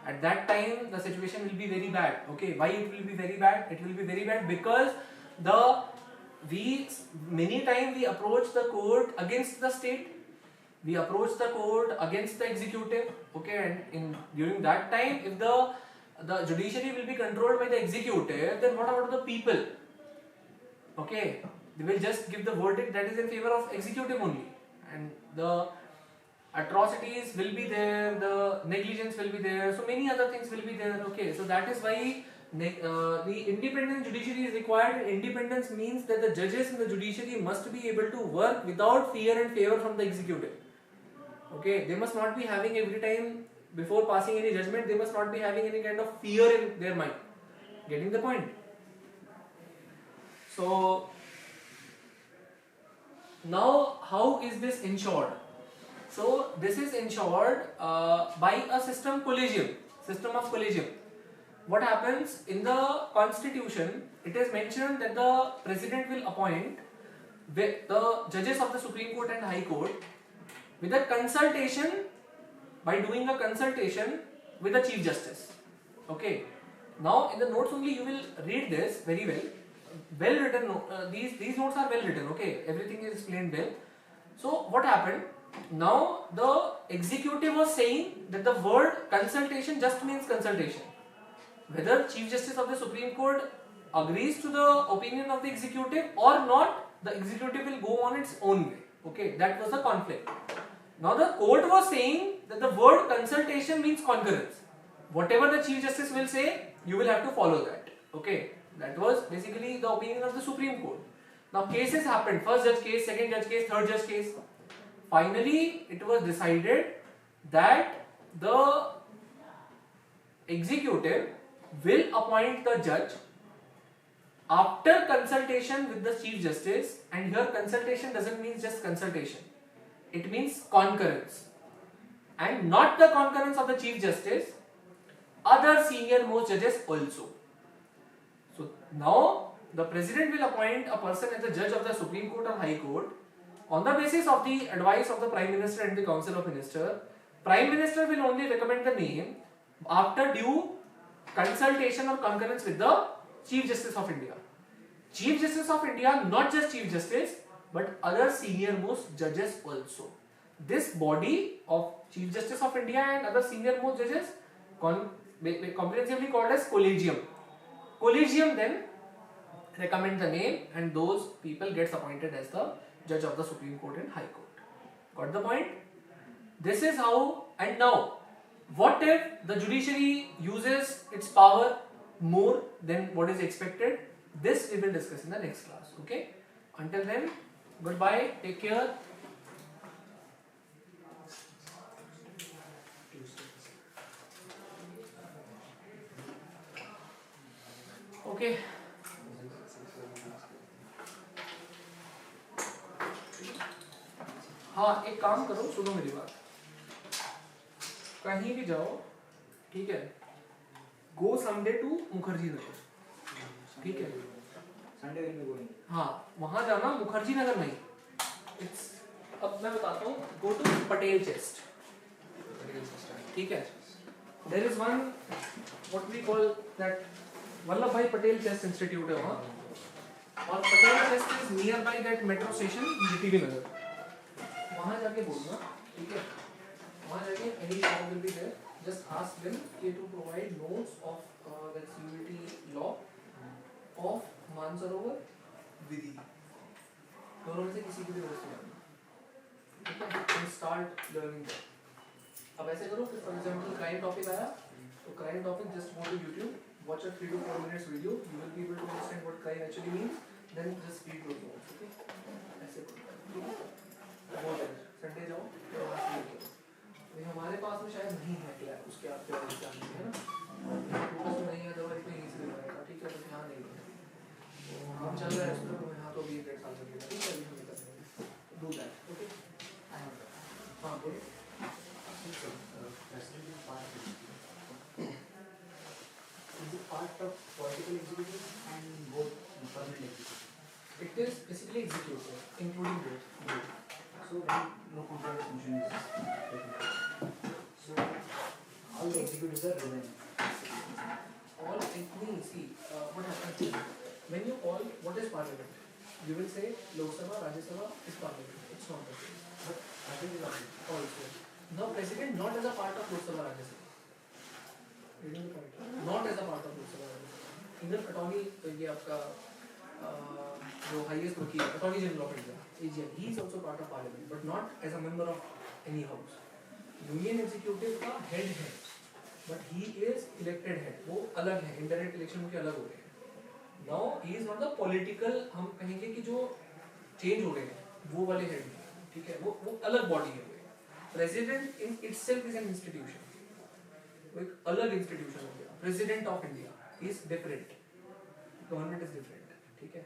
At that time the situation will be very bad. Okay, why it will be very bad? It will be very bad because many times we approach the court against the state, we approach the court against the executive. Okay, and during that time, if the judiciary will be controlled by the executive, then what about the people? Okay, they will just give the verdict that is in favor of executive only, and the atrocities will be there, the negligence will be there, so many other things will be there. Okay, so that is why the independent judiciary is required. Independence means that the judges in the judiciary must be able to work without fear and favor from the executive. Okay, they must not be having every time before passing any judgment, they must not be having any kind of fear in their mind. Getting the point? So now how is this ensured? So this is ensured by a system of collegium. What happens in the constitution? It is mentioned that the president will appoint the judges of the Supreme Court and High Court with a consultation, by doing a consultation with the Chief Justice. Okay. Now in the notes only you will read this very well. Well written. These notes are well written. Okay. Everything is explained well. So what happened? Now the executive was saying that the word consultation just means consultation. Whether Chief Justice of the Supreme Court agrees to the opinion of the executive or not, the executive will go on its own way. Okay, that was the conflict. Now the court was saying that the word consultation means concurrence. Whatever the Chief Justice will say, you will have to follow that. Okay, that was basically the opinion of the Supreme Court. Now cases happened, first judge case, second judge case, third judge case. Finally, it was decided that the executive will appoint the judge after consultation with the Chief Justice, and here consultation doesn't mean just consultation, it means concurrence, and not the concurrence of the Chief Justice, other senior most judges also. So now the President will appoint a person as the judge of the Supreme Court or High Court on the basis of the advice of the Prime Minister and the Council of Ministers. Prime Minister will only recommend the name after due consultation or concurrence with the Chief Justice of India. Chief Justice of India, not just Chief Justice, but other senior most judges also. This body of Chief Justice of India and other senior most judges, comprehensively called as collegium. Collegium then recommend the name, and those people gets appointed as the judge of the Supreme Court and High Court. Got the point? This is how. And now, what if the judiciary uses its power more than what is expected? This we will discuss in the next class. Okay? Until then, goodbye, take care. Okay. हाँ, एक काम करो, सुनो मेरी बात. कहीं भी जाओ, ठीक है? Go someday to Mukherjee Nagar, ठीक है? Sunday will be going. हाँ, वहाँ जाना, मुखर्जी नगर नहीं. अब मैं बताता हूँ. Go to पटेल चेस्ट, ठीक है? There is one, what we call that Vallabh भाई पटेल चेस्ट इंस्टीट्यूट है वहाँ. और Patel chest is nearby that metro station, GTB Nagar. वहाँ जाके बोलना, ठीक है? वहाँ जाके any law will be there. Just ask them to provide notes of that CUET law of Mansarovar विधि. दोनों में से किसी भी व्यवस्था करना, ठीक है? And start learning that. अब ऐसे करो कि for example crime topic आया, तो crime topic just go to YouTube, watch a 3 to 4 minutes video. You will be able to understand what crime actually means. Then just read those notes, okay? ऐसे करो. Sunday जाओ, तो हमारे पास में शायद नहीं है क्या उसके आप एग्जाम है ना, फोकस नहीं है, दवा इतनी इजीली बनाएगा, ठीक है? तो ध्यान नहीं है, तो हम चल रहे हैं उसमें, तो यहाँ तो भी 1.5 साल लगेगा, ठीक है? अभी हम कर देंगे, डू दैट, ओके? हाँ बोलो. Is it part of political executive and both the permanent executive? It is basically executive, including both. So when no confidence motion is taken, so all the executives are resigning. All see what happens is, when you call what is parliament, you will say Lok Sabha, Rajya Sabha is parliament. It's not the case. But President is Also, now president not as a part of Lok Sabha, Rajya Sabha. Reading the point. Not as a part of Lok Sabha, Rajya Sabha. Even attorney ये आपका जो highest वकील attorney general of India, AGM, he is also part of parliament, but not as a member of any house. Union executive का head है, but he is elected head. वो अलग है, indirect election के अलग हो गए हैं. Now he is not the political, हम कहेंगे कि जो change हो गए हैं, वो वाले head हैं, ठीक है? वो अलग body है. President in itself is an institution. वो एक अलग institution हो गया. President of India is different. Government is different, ठीक है?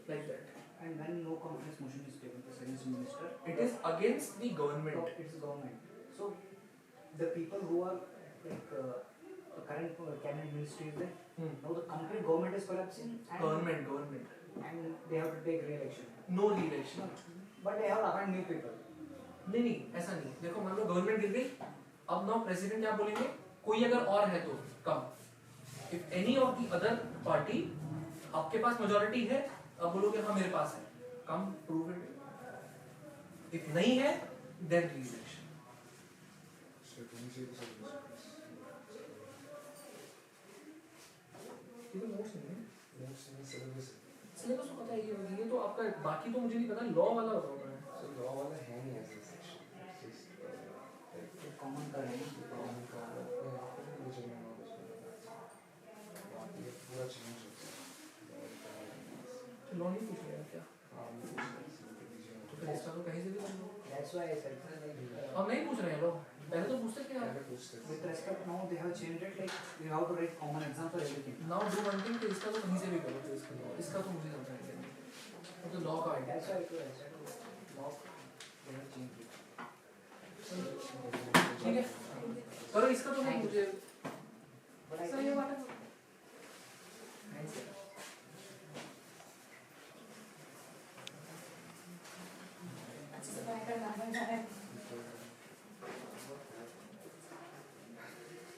Like that. and when no confidence motion is taken against minister, It is against the government. no, it's government. So the people who are like the current cabinet ministry is there. Now the complete government is collapsing and Government. and they have to take re-election. No re-election. But they have appointed new people. नहीं ऐसा नहीं. देखो मान लो government गिर गई, अब now president क्या बोलेंगे? कोई अगर और है तो कम. If any of the other party, आपके पास majority है, अब बोलोगे हाँ मेरे पास है, कम prove it. If नहीं है, then re-election. So can you say this again? ये तो notes नहीं है. Notes in the syllabus. Syllabus तो पता ही है, ये तो आपका बाकी तो मुझे नहीं पता, लॉ वाला बताओ मैं. So law वाला है नहीं ऐसा section. It's just like तो common का है ना. common का मुझे नहीं knowledge है. बाकी ये पूरा change हो गया. लॉ नहीं पूछ रहे हैं क्या? तो फिर इसका तो कहीं से भी कर लो. That's why I said like अब नहीं पूछ रहे हैं लॉ, पहले तो पूछते थे आप. with respect now they have changed it like you have to write common exam for everything. Now do one thing कि इसका तो कहीं से भी करो, तो इसका तो मुझे समझ नहीं आता. तो लॉ का idea. That's why I said law they have changed it. ठीक है, करो इसका तो नहीं मुझे